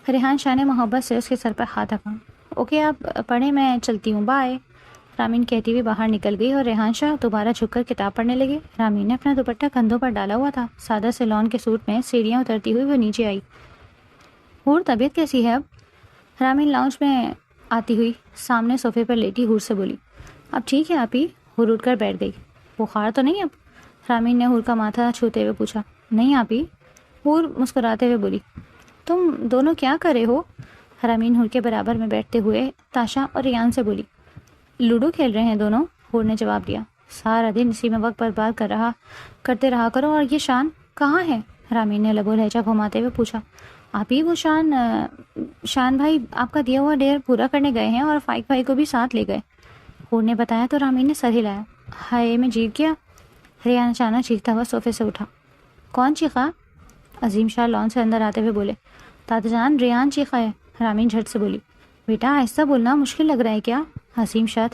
ریحان شاہ نے محبت سے اس کے سر پر ہاتھ رکھا۔ اوکے آپ پڑھیں، میں چلتی ہوں، بائے۔ رامین کہتی ہوئی باہر نکل گئی اور ریحان شاہ دوبارہ جھک کر کتاب پڑھنے لگے۔ رامین نے اپنا دوپٹہ کندھوں پر ڈالا ہوا تھا، سادہ سے لون کے سوٹ میں سیڑھیاں اترتی ہوئی وہ نیچے آئی۔ حور طبیعت کیسی ہے اب؟ رامین لاؤنج میں آتی ہوئی سامنے صوفے پر لیٹی حور سے بولی۔ اب ٹھیک ہے آپی۔ حور اٹھ کر بیٹھ گئی۔ بخار تو نہیں اب؟ رامین نے حور کا ماتھا چھوتے ہوئے پوچھا۔ نہیں آپی۔ حور مسکراتے ہوئے بولی۔ تم دونوں کیا کر رہے ہو؟ رامین حور کے برابر میں بیٹھتے ہوئے تاشا اور ریان سے بولی۔ لوڈو کھیل رہے ہیں دونوں، حور نے جواب دیا۔ سارا دن اسی میں وقت برباد کرتے رہا کرو، اور یہ شان کہاں ہے؟ رامین نے لب و لہجہ گھماتے ہوئے پوچھا۔ آپ ہی وہ شان بھائی آپ کا دیا ہوا ڈیر پورا کرنے گئے ہیں اور فائق بھائی کو بھی ساتھ لے گئے، حور نے بتایا تو رامین نے سر ہلایا۔ ہائے میں جیت گیا۔ ریان اچانک چیختا ہوا صوفے سے اٹھا۔ کون چیخا؟ عظیم شاہ لان سے اندر آتے ہوئے بولے۔ دادا جان ریان چیخا ہے۔ رامین جھٹ سے بولی۔ بیٹا آہستہ بولنا، مشکل لگ رہا ہے کیا؟ عظیم شاہ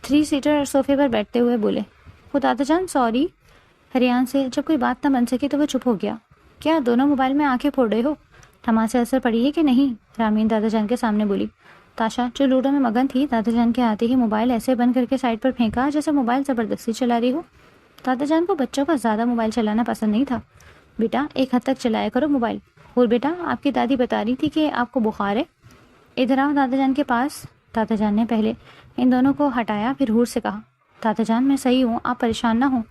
تھری سیٹر صوفے پر بیٹھتے ہوئے بولے۔ وہ دادا جان سوری۔ ریان سے جب کوئی بات نہ بن سکی تو وہ چپ ہو گیا۔ کیا دونوں موبائل میں آنکھیں پھوڑ رہے ہو؟ تھما سے اثر پڑی ہے کہ نہیں؟ رامین دادا جان کے سامنے بولی۔ تاشا جو لوڈو میں مگن تھی دادا جان کے آتے ہی موبائل ایسے بند کر کے سائڈ پر پھینکا جیسے موبائل زبردستی چلا رہی ہو۔ دادا جان کو بچوں کا زیادہ موبائل چلانا پسند نہیں تھا۔ بیٹا ایک حد تک چلایا کرو موبائل۔ اور بیٹا آپ کی دادی بتا رہی تھی کہ آپ کو بخار ہے، ادھر آؤ دادا جان کے پاس۔ دادا جان نے پہلے ان دونوں کو ہٹایا، پھر حور سے کہا۔ دادا جان میں صحیح ہوں، آپ پریشان نہ ہوں۔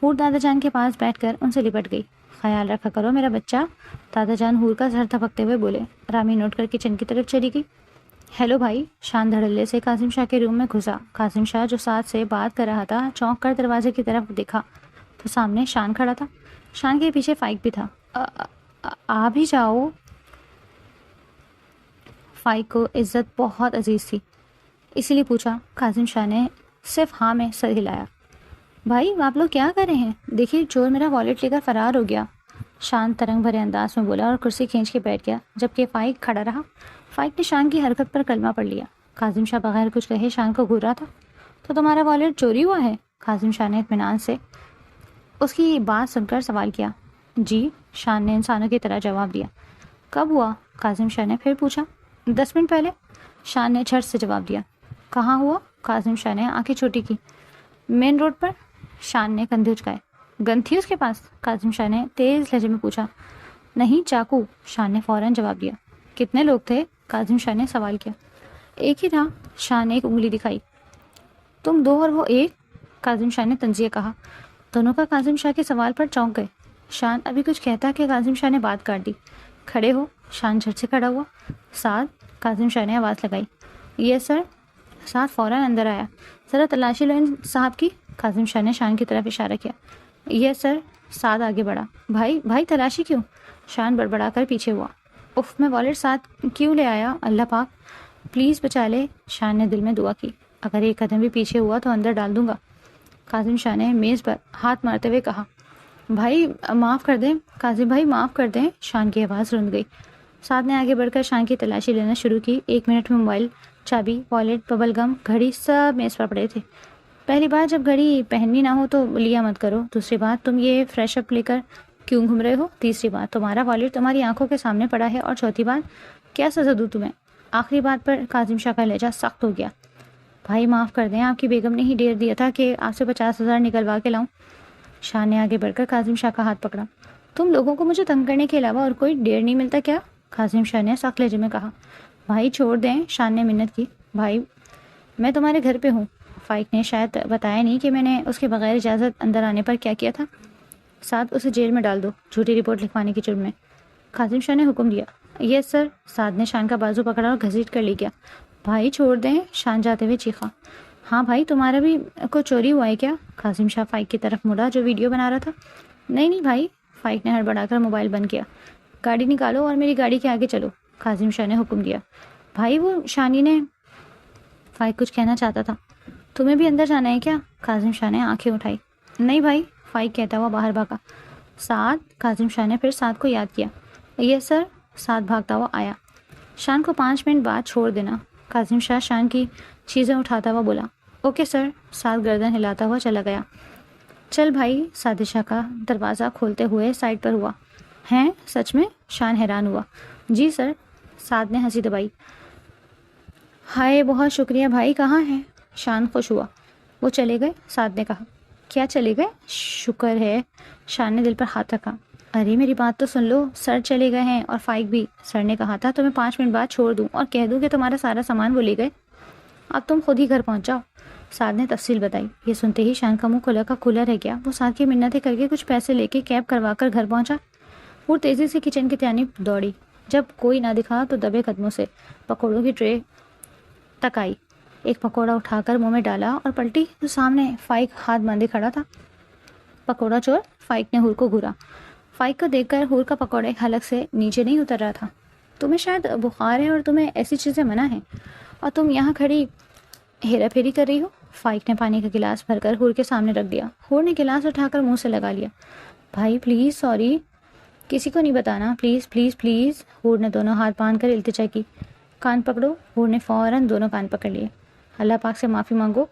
حور دادا جان کے پاس بیٹھ کر ان سے لپٹ گئی۔ خیال رکھا کرو میرا بچہ، دادا جان حور کا سر تھپکتے ہوئے بولے۔ رامین اٹھ کر کچن کی طرف چلی گئی۔ ہیلو بھائی۔ شان دھڑلے سے کاظم شاہ کے روم میں گھسا۔ کاظم شاہ جو ساتھ سے بات کر رہا تھا چونک کر دروازے کی طرف دیکھا تو سامنے شان کھڑا تھا۔ شان کے پیچھے فائق بھی تھا۔ آ بھی جاؤ۔ فائق کو عزت بہت عزیز تھی، اسی لیے پوچھا۔ کاظم شاہ نے صرف ہاں میں سر ہلایا۔ بھائی آپ لوگ کیا کر رہے ہیں؟ دیکھیے چور میرا والیٹ لے کر فرار ہو گیا، شان ترنگ بھرے انداز میں بولا اور کرسی کھینچ کے بیٹھ گیا، جبکہ فائق کھڑا رہا۔ فائق نے شان کی حرکت پر کلمہ پڑھ لیا۔ کاظم شاہ بغیر کچھ کہے شان کو گھورا تھا۔ تو تمہارا والیٹ چوری ہوا ہے؟ کاظم شاہ نے اطمینان سے اس کی بات سن کر سوال کیا۔ جی، شان نے انسانوں کی طرح جواب دیا۔ کب ہوا؟ کاظم شاہ نے پھر پوچھا۔ 10 منٹ پہلے، شان نے جھٹ سے جواب دیا۔ کہاں ہوا؟ کاظم شاہ نے آنکھیں چھوٹی کی۔ مین روڈ پر، شان نے کندھے اچکائے۔ گن تھی اس کے پاس؟ کاظم شاہ نے تیز لہجے میں پوچھا۔ نہیں، چاقو، شان نے فوراً جواب دیا۔ کتنے لوگ تھے؟ کاظم شاہ نے سوال کیا۔ ایک ہی تھا، شان نے ایک انگلی دکھائی۔ تم 2 اور وہ 1؟ کاظم شاہ نے طنزیہ کہا۔ دونوں کا کاظم شاہ کے سوال پر چونک گئے۔ شان ابھی کچھ کہتا کہ کاظم شاہ نے بات کاٹ دی۔ کھڑے ہو، شان جھٹ سے کھڑا ہوا۔ سعد، کاظم شاہ نے آواز لگائی۔ یس سر۔ سعد فوراً اندر آیا۔ ذرا تلاشی لو ان صاحب کی، کاظم شاہ نے شان کی طرف اشارہ کیا۔ یس سر۔ سعد آگے بڑھا۔ بھائی تلاشی کیوں؟ شان بڑبڑا کر پیچھے ہوا۔ اف، میں والیٹ ساتھ کیوں لے آیا؟ اللہ پاک پلیز بچا لے، شان نے دل میں دعا کی۔ اگر ایک قدم بھی پیچھے ہوا تو اندر ڈال دوں گا، کاظم شاہ نے میز پر ہاتھ مارتے ہوئے کہا۔ بھائی معاف کر دیں، کاظم بھائی معاف کر دیں، شان کی آواز رند گئی۔ سعد نے آگے بڑھ کر شان کی تلاشی لینا شروع کی۔ 1 منٹ میں موبائل، چابی، والیٹ، ببل گم، گھڑی سب میز پر پڑے تھے۔ پہلی بات، جب گھڑی پہننی نہ ہو تو لیا مت کرو۔ دوسری بات، تم یہ فریش اپ لے کر کیوں گھوم رہے ہو؟ تیسری بات، تمہارا والیٹ تمہاری آنکھوں کے سامنے پڑا ہے۔ اور چوتھی بات، کیا سزا دوں تمہیں؟ آخری بات پر کاظم شاہ کا لہجہ سخت ہو گیا۔ بھائی معاف کر دیں، آپ کی بیگم نے ہی ڈیر دیا تھا کہ آپ سے 50,000 نکلوا کے لاؤں۔ شان نے آگے بڑھ کر کاظم شاہ کا ہاتھ پکڑا۔ تم لوگوں کو مجھے تنگ کرنے کے علاوہ اور کوئی ڈیر نہیں ملتا کیا؟ کاظم شاہ نے سخت لہجے میں کہا۔ بھائی چھوڑ دیں، شان نے منت کی۔ بھائی میں تمہارے گھر پہ ہوں۔ فائق نے شاید بتایا نہیں کہ میں نے اس کے بغیر اجازت اندر آنے پر کیا کیا تھا۔ سعد، اسے جیل میں ڈال دو، جھوٹی رپورٹ لکھوانے کے جرم میں، کاظم شاہ نے حکم دیا۔ یس سر۔ سعد نے شان کا بازو پکڑا اور گھسیٹ کر لے گیا۔ بھائی چھوڑ دیں، شان جاتے ہوئے چیخا۔ ہاں بھائی تمہارا بھی کوئی چوری ہوا ہے کیا؟ کاظم شاہ فائق کی طرف مڑا جو ویڈیو بنا رہا تھا۔ نہیں بھائی، فائق نے ہڑبڑا کر موبائل بند کیا۔ گاڑی نکالو اور میری گاڑی کے آگے چلو، کاظم شاہ نے حکم دیا۔ بھائی وہ شانی نے، فائق کچھ کہنا چاہتا تھا۔ تمہیں بھی اندر جانا ہے کیا؟ کاظم شاہ نے آنکھیں اٹھائی۔ نہیں بھائی، فائق کہتا ہوا باہر بھاگا۔ سعد، کاظم شاہ نے پھر سعد کو یاد کیا۔ یس سر، سعد بھاگتا ہوا آیا۔ شان کو 5 منٹ بعد چھوڑ دینا، کاظم شاہ شان کی چیزیں اٹھاتا ہوا بولا۔ اوکے سر، سعد گردن ہلاتا ہوا چلا گیا۔ چل بھائی، سعد شاہ کا دروازہ کھولتے ہوئے سائڈ پر ہوا۔ ہیں سچ میں؟ شان حیران ہوا۔ جی سر، سعد نے ہنسی دبائی۔ ہائے بہت شکریہ بھائی، کہاں ہیں؟ شان خوش ہوا۔ وہ چلے گئے، سعد نے کہا۔ کیا چلے گئے؟ شکر ہے، شان نے دل پر ہاتھ رکھا۔ ارے میری بات تو سن لو، سر چلے گئے ہیں اور فائق بھی۔ سر نے کہا تھا تمہیں 5 منٹ بعد چھوڑ دوں اور کہہ دوں کہ تمہارا سارا سامان وہ لے گئے۔ اب تم خود ہی گھر پہنچ جاؤ، سعد نے تفصیل بتائی۔ یہ سنتے ہی شان کا منہ کھلا کا کھلا رہ گیا۔ وہ سعد کی منتیں کر کے کچھ پیسے لے کے کیب کروا کر گھر پہنچا۔ وہ تیزی سے کچن کی جانب دوڑی۔ جب کوئی نہ دکھا تو دبے قدموں سے پکوڑوں کی ٹرے تک آئی۔ ایک پکوڑا اٹھا کر منہ میں ڈالا اور پلٹی تو سامنے فائق ہاتھ باندھے کھڑا تھا۔ پکوڑا چور، فائق نے حور کو گھورا۔ فائق کو دیکھ کر حور کا پکوڑا ایک حلق سے نیچے نہیں اتر رہا تھا۔ تمہیں شاید بخار ہے اور تمہیں ایسی چیزیں منع ہیں اور تم یہاں کھڑی ہیرا پھیری کر رہی ہو۔ فائق نے پانی کا گلاس بھر کر حور کے سامنے رکھ دیا۔ حور نے گلاس اٹھا کر منہ سے لگا لیا۔ بھائی پلیز، سوری، کسی کو نہیں بتانا، پلیز پلیز پلیز۔ حور نے دونوں ہاتھ باندھ کر التجا کی۔ کان پکڑو۔ حور نے فوراً دونوں کان پکڑ لیے۔ اللہ پاک سے معافی مانگو،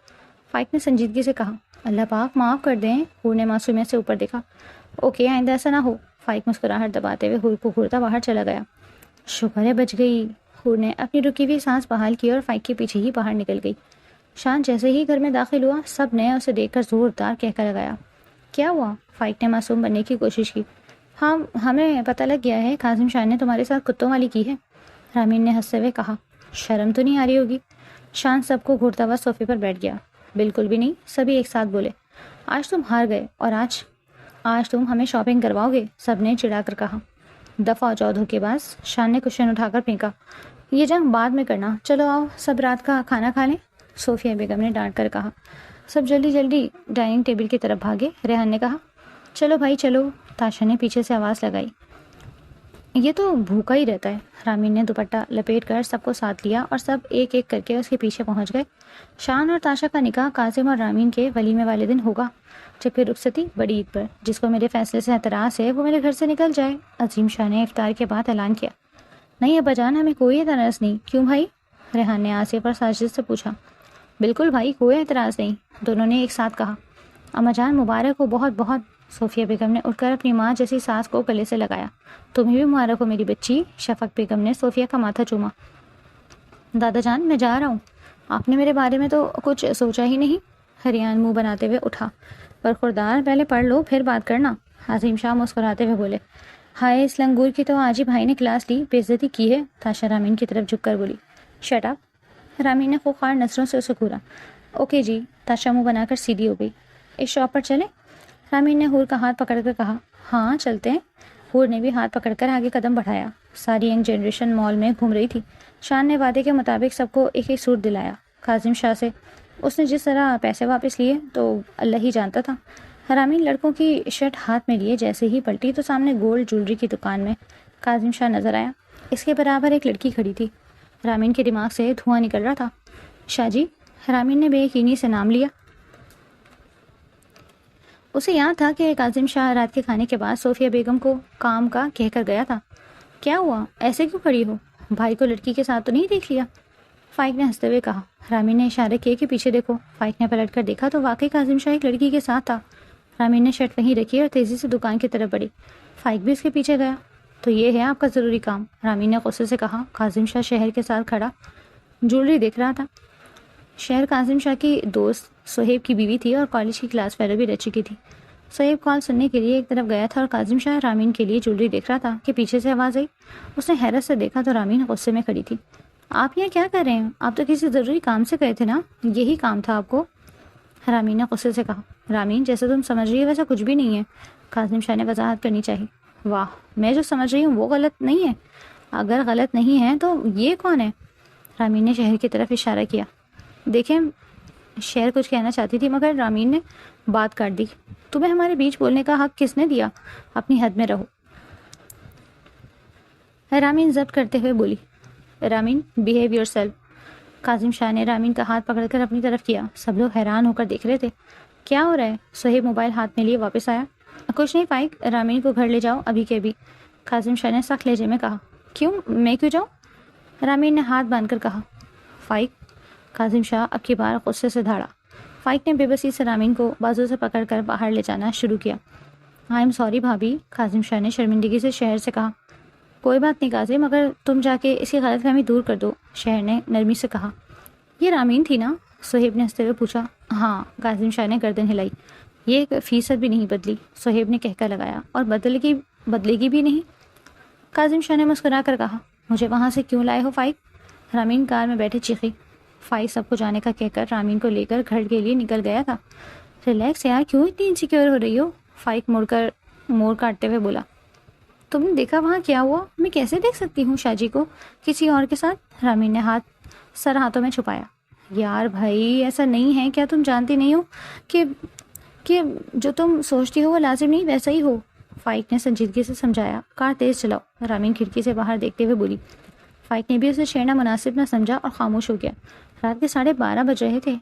فائق نے سنجیدگی سے کہا۔ اللہ پاک معاف کر دیں، حور نے معصومیت سے اوپر دیکھا۔ اوکے، آئندہ ایسا نہ ہو۔ فائق مسکراہٹ دباتے ہوئے حور کو گھورتا باہر چلا گیا۔ شکر ہے بچ گئی۔ حور نے اپنی رکی ہوئی سانس بحال کی اور فائق کے پیچھے ہی باہر نکل گئی۔ شان جیسے ہی گھر میں داخل ہوا، سب نے اسے دیکھ کر زوردار کہہ کر لگایا۔ کیا ہوا؟ فائق نے معصوم بننے کی کوشش کی۔ ہاں، ہمیں پتہ لگ گیا ہے، کاظم شاہ نے تمہارے ساتھ کتوں والی کی ہے، رامین نے ہنستے ہوئے کہا۔ شرم تو نہیں آ رہی ہوگی؟ شان سب کو گھورتا ہوا صوفے پر بیٹھ گیا۔ بالکل بھی نہیں، سبھی ایک ساتھ بولے۔ آج تم ہار گئے اور آج تم ہمیں شاپنگ کرواؤ گے، سب نے چڑھا کر کہا۔ دفعہ ہو جاؤ دھوکے باز، شان نے کشن اٹھا کر پھینکا۔ یہ جنگ بعد میں کرنا، چلو آؤ سب رات کا کھانا کھا لیں، صوفیہ بیگم نے ڈانٹ کر کہا۔ سب جلدی جلدی ڈائننگ ٹیبل کی طرف بھاگے۔ ریحان نے کہا چلو بھائی چلو، تاشا نے پیچھے سے آواز لگائی۔ یہ تو بھوکا ہی رہتا ہے۔ رامین نے دوپٹہ لپیٹ کر سب کو ساتھ لیا اور سب ایک ایک کر کے اس کے پیچھے پہنچ گئے۔ شان اور تاشا کا نکاح کاظم اور رامین کے ولیمے والے دن ہوگا، جب پھر رخصتی بڑی عید پر۔ جس کو میرے فیصلے سے اعتراض ہے وہ میرے گھر سے نکل جائے، عظیم شاہ نے افطار کے بعد اعلان کیا۔ نہیں ابا جان، ہمیں کوئی اعتراض نہیں۔ کیوں بھائی؟ ریحان نے آصف اور ساجد سے پوچھا۔ بالکل بھائی، کوئی اعتراض نہیں، دونوں نے ایک ساتھ کہا۔ اما جان مبارک ہو، بہت بہت، صوفیہ بیگم نے اٹھ کر اپنی ماں جیسی ساس کو گلے سے لگایا۔ تمہیں بھی مبارک ہو میری بچی، شفق بیگم نے صوفیہ کا ماتھا چوما۔ دادا جان میں جا رہا ہوں، آپ نے میرے بارے میں تو کچھ سوچا ہی نہیں؟ ریحان منہ بناتے ہوئے اٹھا۔ برخوردار پہلے پڑھ لو پھر بات کرنا، عظیم شاہ مسکراتے ہوئے بولے۔ ہائے اس لنگور کی تو آج ہی بھائی نے کلاس لی، بے عزتی کی ہے، تاشا رامین کی طرف جھک کر بولی۔ شٹ اپ، رامین نے خوخار نظروں سے اسے گھورا۔ اوکے جی، تاشا منہ بنا کر سیدھی ہو گئی۔ اس شاپ پر چلیں؟ رامین نے حور کا ہاتھ پکڑ کر کہا۔ ہاں چلتے ہیں۔ حور نے بھی ہاتھ پکڑ کر آگے قدم بڑھایا۔ ساری ینگ جنریشن مال میں گھوم رہی تھی۔ شان نے وعدے کے مطابق سب کو ایک ایک سوٹ دلایا۔ کاظم شاہ سے اس نے جس طرح پیسے واپس لیے تو اللہ ہی جانتا تھا۔ رامین لڑکوں کی شرٹ ہاتھ میں لیے جیسے ہی پلٹی تو سامنے گولڈ جولری کی دکان میں کاظم شاہ نظر آیا۔ اس کے برابر ایک لڑکی کھڑی تھی۔ رامین کے دماغ سے دھواں نکل رہا تھا۔ شاہ جی، رامین نے بے یقینی سے نام لیا۔ اسے یاد تھا کہ کاظم شاہ رات کے کھانے کے بعد صوفیہ بیگم کو کام کا کہہ کر گیا تھا۔ کیا ہوا، ایسے کیوں کھڑی ہو؟ بھائی کو لڑکی کے ساتھ تو نہیں دیکھ لیا؟ فائق نے ہنستے ہوئے کہا۔ رامین نے اشارہ کیا کہ پیچھے دیکھو۔ فائق نے پلٹ کر دیکھا تو واقعی کاظم شاہ ایک لڑکی کے ساتھ تھا۔ رامین نے شرٹ وہیں رکھی اور تیزی سے دکان کی طرف بڑھی۔ فائق بھی اس کے پیچھے گیا۔ تو یہ ہے آپ کا ضروری کام، رامین نے غصے سے کہا۔ کاظم شاہ شہر کے ساتھ کھڑا جولری دیکھ رہا تھا۔ شہر کاظم شاہ کی دوست صہیب کی بیوی تھی اور کالج کی کلاس فیلو بھی رہ چکی تھی۔ صہیب کال سننے کے لیے ایک طرف گیا تھا اور کاظم شاہ رامین کے لیے جولری دیکھ رہا تھا کہ پیچھے سے آواز آئی۔ اس نے حیرت سے دیکھا تو رامین غصے میں کھڑی تھی۔ آپ یہاں کیا کر رہے ہیں؟ آپ تو کسی ضروری کام سے گئے تھے نا؟ یہی کام تھا آپ کو؟ رامین نے غصے سے کہا۔ رامین جیسے تم سمجھ رہی ہے ویسا کچھ بھی نہیں ہے، کاظم شاہ نے وضاحت کرنی چاہی۔ واہ، میں جو سمجھ رہی ہوں وہ غلط نہیں ہے؟ اگر غلط نہیں ہے تو یہ کون ہے؟ رامین نے شہر کی طرف اشارہ کیا۔ دیکھیں، شہر کچھ کہنا چاہتی تھی مگر رامین نے بات کاٹ دی۔ تمہیں ہمارے بیچ بولنے کا حق کس نے دیا؟ اپنی حد میں رہو، رامین ضبط کرتے ہوئے بولی۔ Ramin behave yourself. Kazim Shah نے رامین کا ہاتھ پکڑ کر اپنی طرف کیا۔ سب لوگ حیران ہو کر دیکھ رہے تھے۔ کیا ہو رہا ہے؟ صہیب موبائل ہاتھ میں لیے واپس آیا۔ کچھ نہیں فائق، رامین کو گھر لے جاؤ ابھی کے ابھی، کاظم شاہ نے سخت لہجے میں کہا۔ کیوں؟ میں کیوں جاؤں؟ رامین نے ہاتھ باندھ کر کہا۔ فائق، کاظم شاہ اب کی بار غصے سے دھاڑا۔ فائق نے بے بسی سے رامین کو بازو سے پکڑ کر باہر لے جانا شروع کیا۔ آئی ایم سوری بھابھی، کاظم شاہ نے شرمندگی سے شہر سے کہا۔ کوئی بات نہیں کاظم، اگر تم جا کے اس کی غلط فہمی دور کر دو، شہر نے نرمی سے کہا۔ یہ رامین تھی نا؟ صہیب نے ہنستے ہوئے پوچھا۔ ہاں، کاظم شاہ نے گردن ہلائی۔ یہ 1% بھی نہیں بدلی، صہیب نے کہہ کر لگایا، اور بدلے گی بھی نہیں؟ کاظم شاہ نے مسکرا کر کہا۔ مجھے وہاں سے کیوں لائے ہو فائق؟ رامین کار میں بیٹھے چیخی۔ فائق سب کو جانے کا کہہ کر رامین کو لے کر گھر کے لیے نکل گیا تھا۔ ریلیکس یار، کیوں اتنی انسیکیور ہو رہی ہو؟ فائق موڑ کاٹتے ہوئے بولا۔ تم نے دیکھا وہاں کیا ہوا؟ میں کیسے دیکھ سکتی ہوں شاہ جی کو کسی اور کے ساتھ؟ رامین نے سر ہاتھوں میں چھپایا۔ یار بھائی، ایسا نہیں ہے، کیا تم جانتی نہیں ہو کہ جو تم سوچتی ہو وہ لازم نہیں ویسا ہی ہو؟ فائق نے سنجیدگی سے سمجھایا۔ کار تیز چلاؤ، رامین کھڑکی سے باہر دیکھتے ہوئے بولی۔ فائق نے بھی اسے چھیڑنا مناسب نہ سمجھا اور خاموش ہو گیا۔ رات کے 12:30 بج رہے تھے،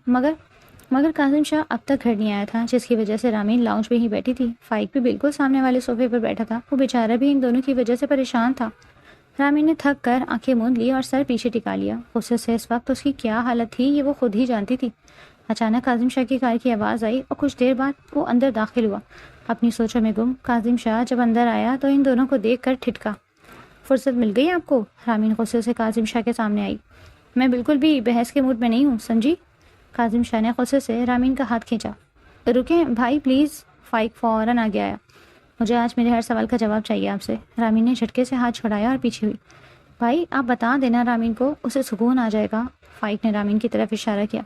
مگر کاظم شاہ اب تک گھر نہیں آیا تھا، جس کی وجہ سے رامین لاؤنج میں ہی بیٹھی تھی۔ فائق بھی بالکل سامنے والے صوفے پر بیٹھا تھا۔ وہ بیچارہ بھی ان دونوں کی وجہ سے پریشان تھا۔ رامین نے تھک کر آنکھیں موند لی اور سر پیچھے ٹکا لیا۔ غصے سے اس وقت اس کی کیا حالت تھی یہ وہ خود ہی جانتی تھی۔ اچانک کاظم شاہ کی کار کی آواز آئی اور کچھ دیر بعد وہ اندر داخل ہوا۔ اپنی سوچوں میں گم کاظم شاہ جب اندر آیا تو ان دونوں کو دیکھ کر ٹھٹکا۔ فرصت مل گئی آپ کو؟ رامین غصے سے کاظم شاہ کے سامنے آئی۔ میں بالکل بھی بحث کے موڈ میں نہیں ہوں، سمجھی؟ کاظم شاہ نے غصے سے رامین کا ہاتھ کھینچا۔ رکیں بھائی پلیز، فائق فوراً آگے آیا۔ مجھے آج میرے ہر سوال کا جواب چاہیے آپ سے۔ رامین نے جھٹکے سے ہاتھ چھڑایا اور پیچھے ہوئی۔ بھائی آپ بتا دینا رامین کو، اسے سکون آ جائے گا۔ فائق نے رامین کی طرف اشارہ کیا۔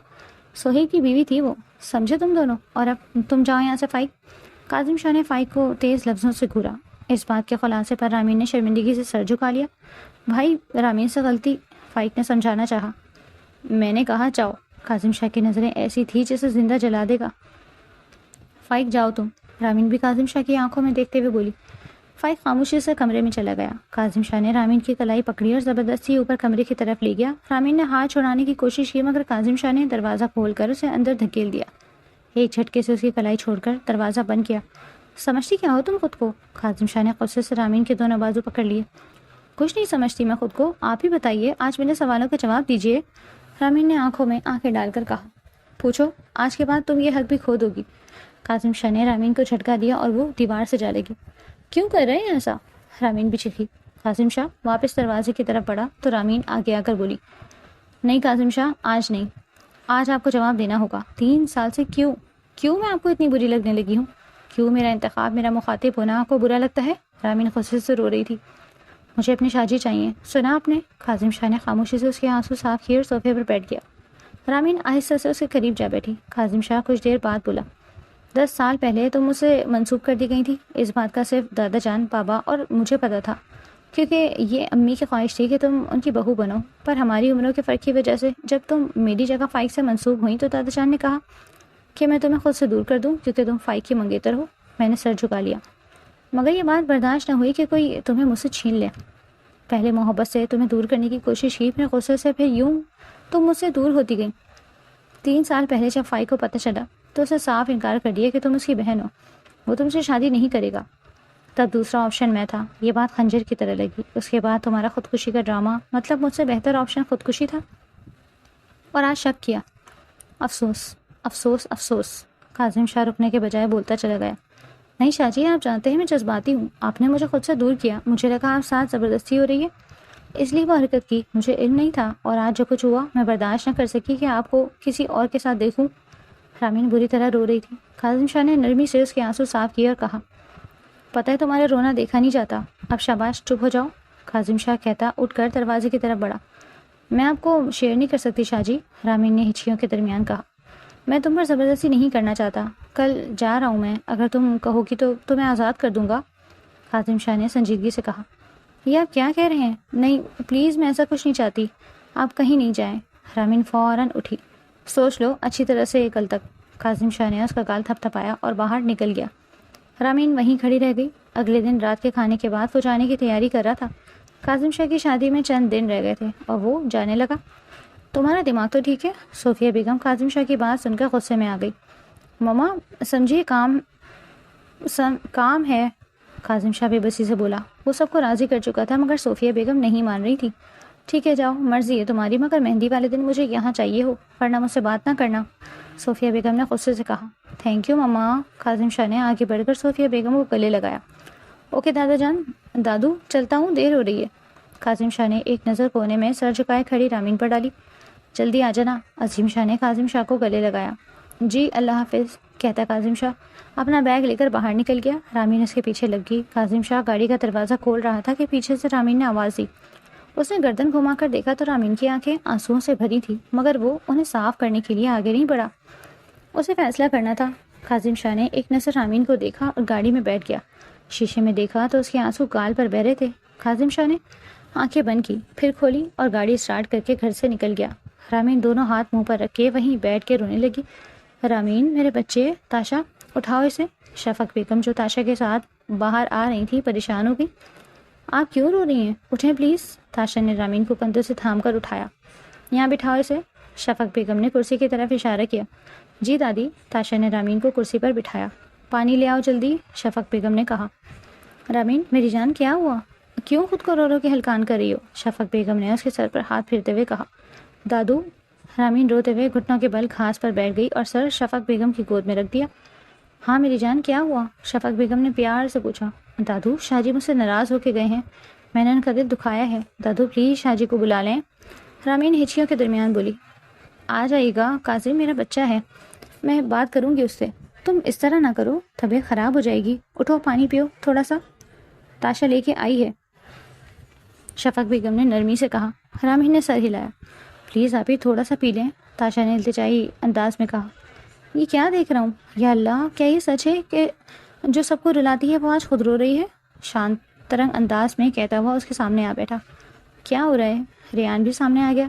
صہیب کی بیوی تھی وہ، سمجھے تم دونوں، اور اب تم جاؤ یہاں سے فائق۔ کاظم شاہ نے فائق کو تیز لفظوں سے گھورا۔ اس بات کے خلاصے پر رامین نے شرمندگی سے سر جھکا لیا۔ بھائی رامین سے غلطی، فائق نے سمجھانا چاہا۔ میں نے کہا جاؤ۔ کاظم شاہ کی نظریں ایسی تھی جسے زندہ جلا دے گا۔ فائق جاؤ تم، رامین بھی کاظم شاہ کی آنکھوں میں دیکھتے ہوئے بولی۔ فائق خاموشی سے کمرے میں چلا گیا۔ کاظم شاہ نے رامین کی کلائی پکڑی اور زبردستی اوپر کمرے کی طرف لے گیا۔ رامین نے ہاتھ چھڑانے کی کوشش کی مگر کاظم شاہ نے دروازہ کھول کر اسے اندر دھکیل دیا۔ ایک جھٹکے سے اس کی کلائی چھوڑ کر دروازہ بند کیا۔ سمجھتی کیا ہو تم خود کو؟ کاظم شاہ نے غصے سے رامین کے دونوں بازو پکڑ لیے۔ کچھ نہیں سمجھتی میں خود کو، آپ ہی بتائیے، آج میرے سوالوں کا جواب دیجیے۔ رامین نے آنکھوں میں آنکھیں ڈال کر کہا۔ پوچھو، آج کے بعد تم یہ حق بھی کھو دو گی۔ کاظم شاہ نے رامین کو جھٹکا دیا اور وہ دیوار سے جا لگی۔ کیوں کر رہے ہیں ایسا؟ رامین بھی چیخی۔ کاظم شاہ واپس دروازے کی طرف بڑھا تو رامین آگے آ کر بولی۔ نہیں کاظم شاہ، آج نہیں، آج آپ کو جواب دینا ہوگا۔ 3 سال سے کیوں میں آپ کو اتنی بری لگنے لگی ہوں؟ کیوں میرا انتخاب، میرا مخاطب ہونا آپ کو برا لگتا ہے؟ رامین غصے سے رو رہی تھی۔ مجھے اپنی شاجی چاہیے، سنا آپ نے؟ کاظم شاہ نے خاموشی سے اس کے آنسو صاف کیے اور صوفے پر بیٹھ گیا۔ رامین آہستہ سے اس کے قریب جا بیٹھی۔ کاظم شاہ کچھ دیر بعد بولا۔ 10 سال پہلے تم مجھ سے منسوب کر دی گئی تھی، اس بات کا صرف دادا جان، بابا اور مجھے پتا تھا، کیونکہ یہ امی کی خواہش تھی کہ تم ان کی بہو بنو۔ پر ہماری عمروں کے فرق کی وجہ سے جب تم میری جگہ فائق سے منسوب ہوئی تو دادا جان نے کہا کہ میں تمہیں خود سے دور کر دوں کیونکہ تم فائق کی منگیتر ہو۔ میں نے سر جھکا لیا، مگر یہ بات برداشت نہ ہوئی کہ کوئی تمہیں مجھ سے چھین لے۔ پہلے محبت سے تمہیں دور کرنے کی کوشش کی، پھر غصے سے، پھر یوں تم مجھ سے دور ہوتی گئی۔ 3 سال پہلے جب فائق کو پتہ چلا تو اسے صاف انکار کر دیا کہ تم اس کی بہن ہو، وہ تم سے شادی نہیں کرے گا۔ تب دوسرا آپشن میں تھا۔ یہ بات خنجر کی طرح لگی۔ اس کے بعد تمہارا خودکشی کا ڈرامہ، مطلب مجھ سے بہتر آپشن خودکشی تھا، اور آج شک کیا۔ افسوس افسوس افسوس۔ کاظم شاہ رکنے کے بجائے بولتا چلا گیا۔ نہیں شاہ جی، آپ جانتے ہیں میں جذباتی ہوں، آپ نے مجھے خود سے دور کیا، مجھے لگا آپ ساتھ زبردستی ہو رہی ہے، اس لیے وہ حرکت کی، مجھے علم نہیں تھا، اور آج جو کچھ ہوا میں برداشت نہ کر سکی کہ آپ کو کسی اور کے ساتھ دیکھوں۔ رامین بری طرح رو رہی تھی۔ کاظم شاہ نے نرمی سے اس کے آنسو صاف کیے اور کہا، پتہ ہے تمہارا رونا دیکھا نہیں جاتا، اب شاباش چپ ہو جاؤ۔ کاظم شاہ کہتا اٹھ کر دروازے کی طرف بڑھا۔ میں آپ کو شیئر نہیں کر سکتی شاہ جی، رامین نے ہچکیوں کے درمیان کہا۔ میں تم پر زبردستی نہیں کرنا چاہتا، کل جا رہا ہوں میں، اگر تم کہو گی تو تمہیں آزاد کر دوں گا، کاظم شاہ نے سنجیدگی سے کہا۔ یہ آپ کیا کہہ رہے ہیں؟ نہیں پلیز، میں ایسا کچھ نہیں چاہتی، آپ کہیں نہیں جائیں۔ رامین فوراً اٹھی۔ سوچ لو اچھی طرح سے کل تک۔ کاظم شاہ نے اس کا گال تھپ تھپایا اور باہر نکل گیا۔ رامین وہیں کھڑی رہ گئی۔ اگلے دن رات کے کھانے کے بعد وہ جانے کی تیاری کر رہا تھا۔ کاظم شاہ کی شادی میں چند دن رہ گئے تھے اور وہ جانے لگا۔ تمہارا دماغ تو ٹھیک ہے؟ صوفیہ بیگم کاظم شاہ کی بات سن کر غصے میں آ گئی۔ مما سمجھیے کام ہے، کاظم شاہ بے بسی سے بولا۔ وہ سب کو راضی کر چکا تھا مگر صوفیہ بیگم نہیں مان رہی تھی۔ ٹھیک ہے جاؤ، مرضی ہے تمہاری، مگر مہندی والے دن مجھے یہاں چاہیے ہو، ورنہ مجھ سے بات نہ کرنا، صوفیہ بیگم نے غصے سے کہا۔ تھینک یو مما، کاظم شاہ نے آگے بڑھ کر صوفیہ بیگم کو گلے لگایا۔ اوکے دادا جان، دادو چلتا ہوں، دیر ہو رہی ہے۔ کاظم شاہ نے ایک نظر کونے میں سر جھکائے کھڑی رامین پر ڈالی۔ جلدی آ جانا، عظیم شاہ نے کاظم شاہ کو گلے لگایا۔ جی اللہ حافظ کہتا کاظم شاہ اپنا بیگ لے کر باہر نکل گیا۔ رامین اس کے پیچھے لگ گئی۔ کاظم شاہ گاڑی کا دروازہ کھول رہا تھا کہ پیچھے سے رامین نے آواز دی۔ اس نے گردن گھما کر دیکھا تو رامین کی آنکھیں آنسوؤں سے بھری تھی، مگر وہ انہیں صاف کرنے کے لیے آگے نہیں بڑھا۔ اسے فیصلہ کرنا تھا۔ کاظم شاہ نے ایک نظر رامین کو دیکھا اور گاڑی میں بیٹھ گیا۔ شیشے میں دیکھا تو اس کے آنسو گال پر بہ رہے تھے۔ کاظم شاہ نے آنکھیں بند کی، پھر کھولی اور گاڑی اسٹارٹ کر کے گھر سے نکل گیا۔ رامین دونوں ہاتھ منہ پر رکھ کے وہیں بیٹھ کے رونے لگی۔ رامین میرے بچے، تاشا اٹھاؤ اسے۔ شفق بیگم جو تاشا کے ساتھ باہر آ رہی تھی پریشان ہو گئی۔ آپ کیوں رو رہی ہیں؟ اٹھیں پلیز۔ تاشا نے رامین کو کندھوں سے تھام کر اٹھایا۔ یہاں بٹھاؤ اسے، شفق بیگم نے کرسی کی طرف اشارہ کیا۔ جی دادی، تاشا نے رامین کو کرسی پر بٹھایا۔ پانی لے آؤ جلدی، شفق بیگم نے کہا۔ رامین میری جان کیا ہوا؟ کیوں خود کو رو رو کے ہلکان کر رہی ہو؟ شفق بیگم نے اس کے سر پر ہاتھ پھیرتے ہوئے کہا۔ دادو، رامین روتے ہوئے گھٹنوں کے بل گھاس پر بیٹھ گئی اور سر شفق بیگم کی گود میں رکھ دیا۔ ہاں میری جان کیا ہوا؟ شفق بیگم نے پیار سے پوچھا۔ دادو شاہ جی مجھ سے ناراض ہو کے گئے ہیں، میں نے ان کا دل دکھایا ہے، دادو پلیز شاہ جی کو بلا لیں۔ رامین ہچکیوں کے درمیان بولی۔ آ جائے گا کاظم، میرا بچہ ہے، میں بات کروں گی اس سے، تم اس طرح نہ کرو، طبیعت خراب ہو جائے گی، اٹھو پانی پیو تھوڑا سا، تاشا لے کے آئی ہے، شفق بیگم نے نرمی سے کہا۔ رامین نے سر ہلایا۔ پلیز آپ ہی تھوڑا سا پی لیں، تاشا نے التجائی انداز میں کہا۔ یہ کیا دیکھ رہا ہوں، یا اللہ کیا یہ سچ ہے کہ جو سب کو رلاتی ہے وہ آج خود رو رہی ہے؟ شانت ترنگ انداز میں کہتا ہوا اس کے سامنے آ بیٹھا۔ کیا ہو رہا ہے؟ ریان بھی سامنے آ گیا۔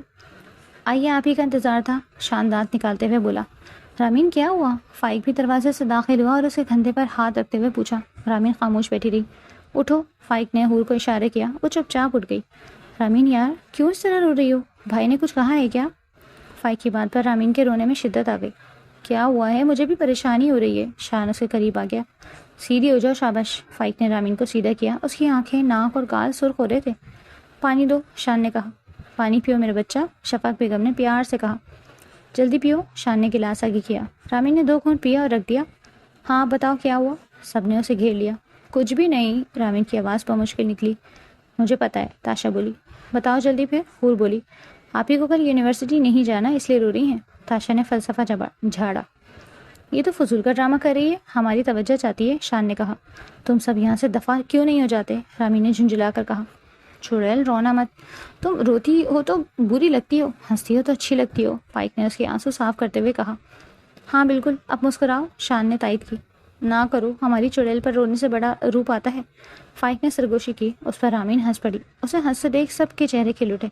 آئیے آپ ہی کا انتظار تھا، شان دانت نکالتے ہوئے بولا۔ رامین کیا ہوا؟ فائق بھی دروازے سے داخل ہوا اور اس کے کندھے پر ہاتھ رکھتے ہوئے پوچھا۔ رامین خاموش بیٹھی رہی۔ اٹھو، فائق نے حور کو اشارہ کیا۔ وہ چپ چاپ اٹھ گئی۔ رامین یار کیوں اس طرح رو رہی ہو؟ بھائی نے کچھ کہا ہے کیا؟ فائق کی بات پر رامین کے رونے میں شدت آ گئی۔ کیا ہوا ہے؟ مجھے بھی پریشانی ہو رہی ہے۔ شان اس کے قریب آ گیا۔ سیدھی ہو جاؤ، شاباش۔ فائق نے رامین کو سیدھا کیا۔ اس کی آنکھیں، ناک اور گال سرخ ہو رہے تھے۔ پانی دو، شان نے کہا۔ پانی پیو میرے بچہ، شفق بیگم نے پیار سے کہا۔ جلدی پیو، شان نے گلاس آگے کیا۔ رامین نے 2 گھونٹ پیا اور رکھ دیا۔ ہاں بتاؤ کیا ہوا؟ سب نے اسے گھیر لیا۔ کچھ بھی نہیں، رامین کی آواز بمشکل نکلی۔ مجھے پتا ہے، تاشا بولی۔ بتاؤ جلدی پھر، حور بولی۔ آپ ہی کو کل یونیورسٹی نہیں جانا اس لیے رو رہی ہیں، تاشا نے فلسفہ جھاڑا۔ یہ تو فضول کا ڈرامہ کر رہی ہے، ہماری توجہ چاہتی ہے، شان نے کہا۔ تم سب یہاں سے دفع کیوں نہیں ہو جاتے؟ رامین نے جھنجھلا کر کہا۔ چڑیل رونا مت، تم روتی ہو تو بری لگتی ہو، ہنستی ہو تو اچھی لگتی ہو، فائق نے اس کے آنسو صاف کرتے ہوئے کہا۔ ہاں بالکل، اب مسکراؤ، شان نے تائید کی۔ نہ کرو، ہماری چڑیل پر رونے سے بڑا روپ آتا ہے، فائق نے سرگوشی کی۔ اس پر رامین ہنس پڑی۔ اسے ہنس سے دیکھ سب کے چہرے کھل اٹھے۔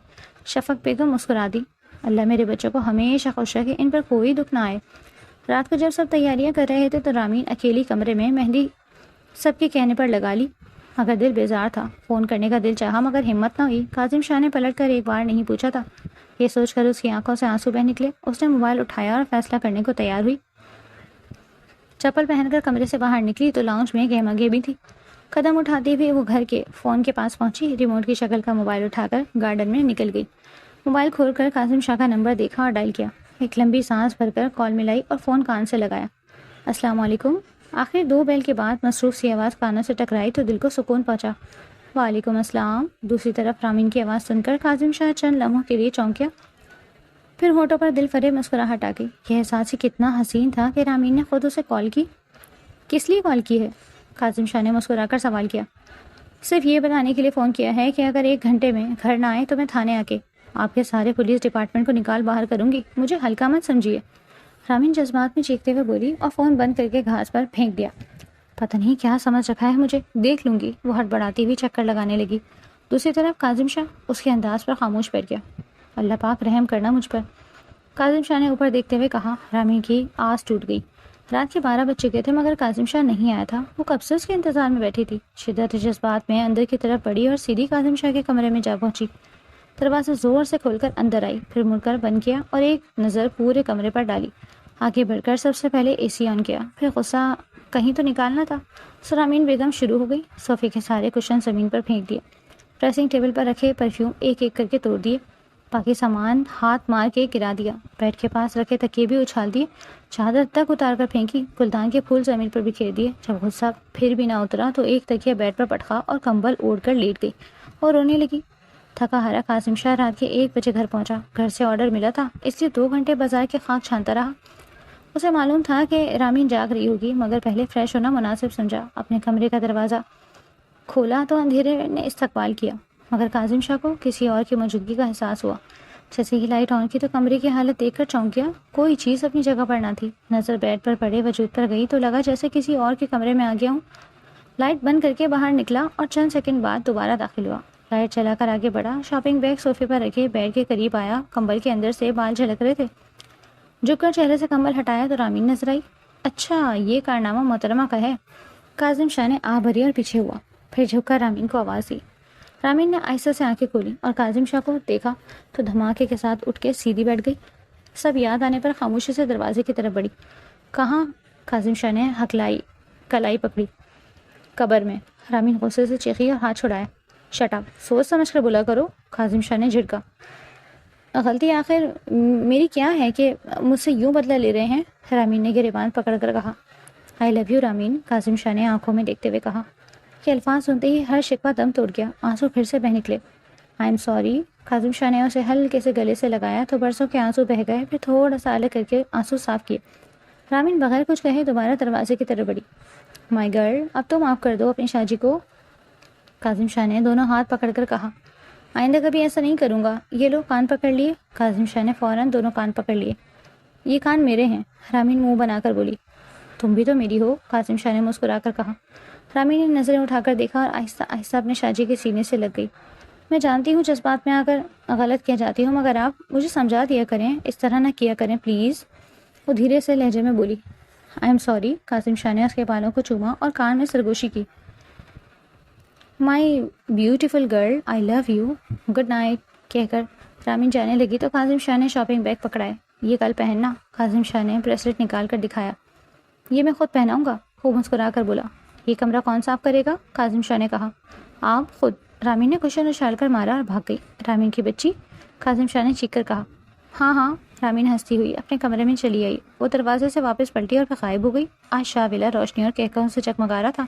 شفق بیگم مسکرا دی۔ اللہ میرے بچوں کو ہمیشہ خوش رکھے، ان پر کوئی دکھ نہ آئے۔ رات کو جب سب تیاریاں کر رہے تھے تو رامین اکیلی کمرے میں مہندی سب کے کہنے پر لگا لی، مگر دل بیزار تھا۔ فون کرنے کا دل چاہا مگر ہمت نہ ہوئی۔ کاظم شاہ نے پلٹ کر ایک بار نہیں پوچھا تھا، یہ سوچ کر اس کی آنکھوں سے آنسو بہہ نکلے۔ اس نے موبائل اٹھایا اور فیصلہ کرنے کو تیار ہوئی۔ چپل پہن کر کمرے سے باہر نکلی تو لاؤنج میں گہما گہمی تھی۔ قدم اٹھاتے ہوئے وہ گھر کے فون کے پاس پہنچی، ریموٹ کی شکل کا موبائل اٹھا کر گارڈن میں نکل گئی۔ موبائل کھول کر کاظم شاہ کا نمبر دیکھا اور ڈائل کیا۔ ایک لمبی سانس بھر کر کال ملائی اور فون کان سے لگایا۔ السلام علیکم۔ آخر 2 بیل کے بعد مصروف سی آواز کانوں سے ٹکرائی تو دل کو سکون پہنچا۔ وعلیکم السلام۔ دوسری طرف رامین کی آواز سن کر کاظم شاہ چند لمحوں کے لیے چونکیا، پھر ہونٹوں پر دل فریب مسکراہٹ آ گئی۔ یہ احساس ہی کتنا حسین تھا کہ رامین نے خود اسے کال کی۔ کس لیے کال کی ہے؟ کاظم شاہ نے مسکرا کر سوال کیا۔ صرف یہ بتانے کے لیے فون کیا ہے کہ اگر 1 گھنٹے میں گھر نہ آئے تو میں تھانے آ کے آپ کے سارے پولیس ڈپارٹمنٹ کو نکال باہر کروں گی، مجھے ہلکا مت سمجھیے، رامین جذبات میں چیختے ہوئے بولی اور فون بند کر کے گھاس پر پھینک دیا۔ پتہ نہیں کیا سمجھ رکھا ہے مجھے، دیکھ لوں گی، وہ ہڑبڑاتی ہوئی چکر لگانے لگی۔ دوسری طرف کاظم شاہ اس کے انداز پر خاموش بیٹھ گیا۔ اللہ پاک رحم کرنا مجھ پر، کاظم شاہ نے اوپر دیکھتے ہوئے کہا۔ رامین کی آس ٹوٹ گئی۔ رات کے 12 بج چکے تھے مگر کاظم شاہ نہیں آیا تھا۔ وہ کب سے اس کے انتظار میں بیٹھی تھی۔ شدت جذبات میں اندر کی طرف بڑھی اور سیدھی کاظم شاہ کے کمرے میں جا پہنچی۔ دروازہ زور سے کھول کر اندر آئی، پھر مڑ کر بند کیا اور ایک نظر پورے کمرے پر ڈالی۔ آگے بڑھ کر سب سے پہلے اے سی آن کیا، پھر غصہ کہیں تو نکالنا تھا۔ رامین بیگم شروع ہو گئی۔ صوفے کے سارے کشن زمین پر پھینک دیے، ڈریسنگ ٹیبل پر رکھے پرفیوم ایک ایک کر کے توڑ دیے، باقی سامان ہاتھ مار کے گرا دیا، بیڈ کے پاس رکھے تکیے بھی اچھال دیے، چادر تک اتار کر پھینکی، گلدان کے پھول زمین پر بکھیر دیے۔ جب غصہ پھر بھی نہ اترا تو ایک تکیہ بیڈ پر پٹخا اور کمبل اوڑھ کر لیٹ گئی اور رونے لگی۔ تھکا ہارا کاظم شاہ رات کے 1 بجے گھر پہنچا۔ گھر سے آرڈر ملا تھا، اس لیے 2 گھنٹے بازار کے خاک چھانتا رہا۔ اسے معلوم تھا کہ رامین جاگ رہی ہوگی، مگر پہلے فریش ہونا مناسب سمجھا۔ اپنے کمرے کا دروازہ کھولا تو اندھیرے نے استقبال کیا، مگر کاظم شاہ کو کسی اور کی موجودگی کا احساس ہوا۔ جیسے ہی لائٹ آن کی تو کمرے کی حالت دیکھ کر چونک گیا۔ کوئی چیز اپنی جگہ پر نہ تھی۔ نظر بیڈ پر پڑے وجود پر گئی تو لگا جیسے کسی اور کے کمرے میں آ گیا ہوں۔ لائٹ بند کر کے باہر نکلا اور چند سیکنڈ بعد دوبارہ داخل ہوا۔ لائٹ چلا کر آگے بڑھا، شاپنگ بیگ صوفے پر رکھے بیڈ کے قریب آیا۔ کمبل کے اندر سے بال جھلک رہے تھے۔ جھک کر چہرے سے کمبل ہٹایا تو رامین نظر آئی۔ اچھا، یہ کارنامہ محترمہ کا ہے۔ کاظم شاہ نے آہ بھری اور پیچھے ہوا، پھر جھک کر رامین کو آواز دی۔ رامین نے آہستہ سے آنکھیں کھولی اور کاظم شاہ کو دیکھا تو دھماکے کے ساتھ اٹھ کے سیدھی بیٹھ گئی۔ سب یاد آنے پر خاموشی سے دروازے کی طرف بڑھی۔ کہاں؟ کاظم شاہ نے کلائی پکڑی۔ قبر میں۔ رامین غصے سے چیخی اور ہاتھ چھڑایا۔ شٹ اپ، سوچ سمجھ کر بولا کرو، کاظم شاہ نے جھڑکا۔ غلطی آخر میری کیا ہے کہ مجھ سے یوں بدلہ لے رہے ہیں؟ رامین نے گریبان پکڑ کر کہا۔ آئی love you ramen, Kazim Shah نے آنکھوں میں دیکھتے ہوئے کہا۔ یہ الفاظ سنتے ہی ہر شکوہ دم توڑ گیا، آنسو پھر سے بہہ نکلے۔ I am sorry, Kazim Shah نے اسے ہلکے سے گلے سے لگایا تو برسوں کے آنسو بہہ گئے، پھر تھوڑا سا الگ کر کے آنسو صاف کیے۔ رامین بغیر کچھ کہے دوبارہ دروازے کی طرف بڑھی۔ مائی گرل، اب تو معاف کر دو اپنی شاہ جی کو، کاظم شاہ نے دونوں ہاتھ پکڑ کر کہا۔ آئندہ کبھی ایسا نہیں کروں گا۔ یہ لو کان پکڑ لیے۔ کاظم شاہ نے فوراً دونوں کان پکڑ لیے۔ یہ کان میرے ہیں، رامین منہ بنا کر بولی۔ تم بھی تو میری ہو، کاظم شاہ نے مسکرا کر کہا۔ رامین نے نظریں اٹھا کر دیکھا اور آہستہ آہستہ اپنے شاہ جی کے سینے سے لگ گئی۔ میں جانتی ہوں جذبات میں آ کر غلط کیا جاتی ہوں، مگر آپ مجھے سمجھا دیا کریں، اس طرح نہ کیا کریں پلیز، وہ دھیرے سے لہجے میں بولی۔ I am sorry, Kazim Shah نے اس کے بالوں کو چوما اور کان میں سرگوشی کی۔ My beautiful girl, I love you, good night کہہ کر رامین جانے لگی تو کاظم شاہ نے شاپنگ بیگ پکڑائے۔ یہ کل پہننا، کاظم شاہ نے بریسلیٹ نکال کر دکھایا۔ یہ میں خود پہناؤں گا، وہ مسکرا کر بولا۔ یہ کمرہ کون صاف کرے گا؟ کاظم شاہ نے کہا۔ آپ خود، رامین نے کشن اچھال کر مارا اور بھاگ گئی۔ رامین کی بچی، کاظم شاہ نے چیخ کر کہا۔ ہاں ہاں، رامین ہنستی ہوئی اپنے کمرے میں چلی آئی۔ وہ دروازے سے واپس پلٹی اور پھر غائب ہو گئی۔ آج شاہ ویلا روشنی اور کہکہوں سے چکمگا رہا تھا۔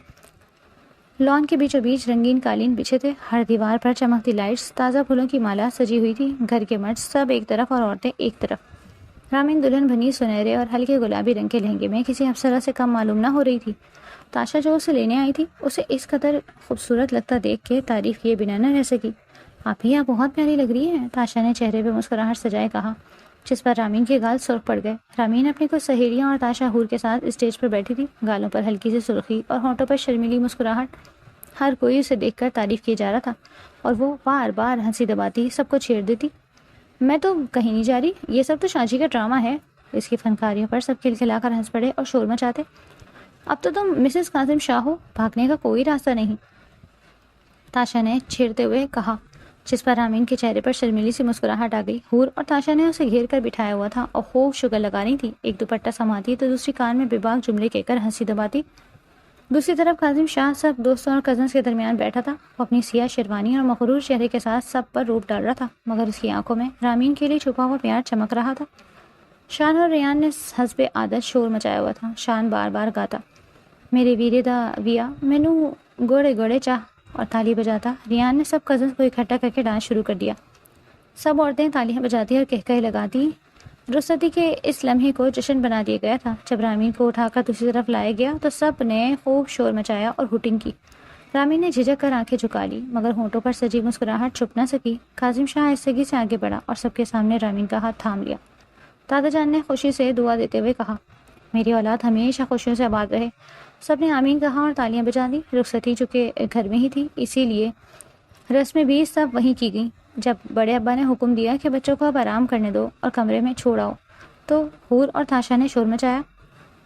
لان کے بیچوں بیچ رنگین قالین بچھے تھے، ہر دیوار پر چمکتی لائٹس، تازہ پھولوں کی مالا سجی ہوئی تھی۔ گھر کے مرد سب ایک طرف اور عورتیں ایک طرف۔ رامین دلہن بنی سنہرے اور ہلکے گلابی رنگ کے لہنگے میں کسی افسرہ سے کم معلوم نہ ہو رہی تھی۔ تاشا جو اسے لینے آئی تھی، اسے اس قدر خوبصورت لگتا دیکھ کے تعریف کیے بنا نہ رہ سکی۔ آپ ہی آپ بہت پیاری لگ رہی ہیں، تاشا نے چہرے پہ مسکراہٹ سجائے کہا، جس پر رامین کے گال سرخ پڑ گئے۔ رامین اپنی کچھ سہیلیاں اور تاشا حور کے ساتھ اسٹیج پر بیٹھی تھی، گالوں پر ہلکی سی سرخی اور ہونٹوں پر شرمیلی مسکراہٹ۔ ہر کوئی اسے دیکھ کر تعریف کیے جا رہا تھا اور وہ بار بار ہنسی دباتی، سب کو چھیڑ دیتی۔ میں تو کہیں نہیں جا رہی، یہ سب تو شاہ جی کا ڈرامہ ہے۔ اس کی فنکاریوں پر سب کھلکھلا کر ہنس پڑے اور شور مچاتے۔ اب تو تم مسز کاظم شاہ ہو، بھاگنے کا کوئی راستہ نہیں، تاشا نے چھیڑتے ہوئے کہا، جس پر رامین کے چہرے پر شرمیلی سی مسکراہٹ آ گئی۔ حور اور تاشا نے اسے گھیر کر بٹھایا ہوا تھا اور خوب شگر لگا رہی تھی، ایک دوپٹہ سماتی تو دوسری کان میں بے باک جملے کہہ کر ہنسی دباتی۔ دوسری طرف کاظم شاہ سب دوستوں اور کزنس کے درمیان بیٹھا تھا۔ وہ اپنی سیاہ شیروانی اور مغرور چہرے کے ساتھ سب پر روپ ڈال رہا تھا، مگر اس کی آنکھوں میں رامین کے لیے چھپا ہوا پیار چمک رہا تھا۔ شان اور ریان نے حسب عادت شور مچایا ہوا تھا۔ شان بار بار گاتا، میرے ویرے دا ویا مینو گوڑے گوڑے چاہ، اور تالی بجاتا۔ ریان نے سب کزنس کو اکٹھا کر کے ڈانس شروع کر دیا۔ سب عورتیں تالیاں بجاتی اور کہکہے لگاتی۔ رخصتی کے اس لمحے کو جشن بنا دیا گیا تھا۔ جب رامین کو اٹھا کر دوسری طرف لایا گیا تو سب نے خوب شور مچایا اور ہوٹنگ کی۔ رامین نے جھجک کر آنکھیں جھکا لی، مگر ہونٹوں پر سجی مسکراہٹ چھپ نہ سکی۔ کاظم شاہ آہستگی سے آگے بڑھا اور سب کے سامنے رامین کا ہاتھ تھام لیا۔ دادا جان نے خوشی سے دعا دیتے ہوئے کہا، میری اولاد ہمیشہ خوشیوں سے آباد رہے۔ سب نے آمین کہا اور تالیاں بجا دی۔ رخصتی چونکہ گھر میں ہی تھی، اسی لیے رسمیں بھی سب وہیں کی گئیں۔ جب بڑے ابا نے حکم دیا کہ بچوں کو اب آرام کرنے دو اور کمرے میں چھوڑاؤ، تو حور اور تاشا نے شور مچایا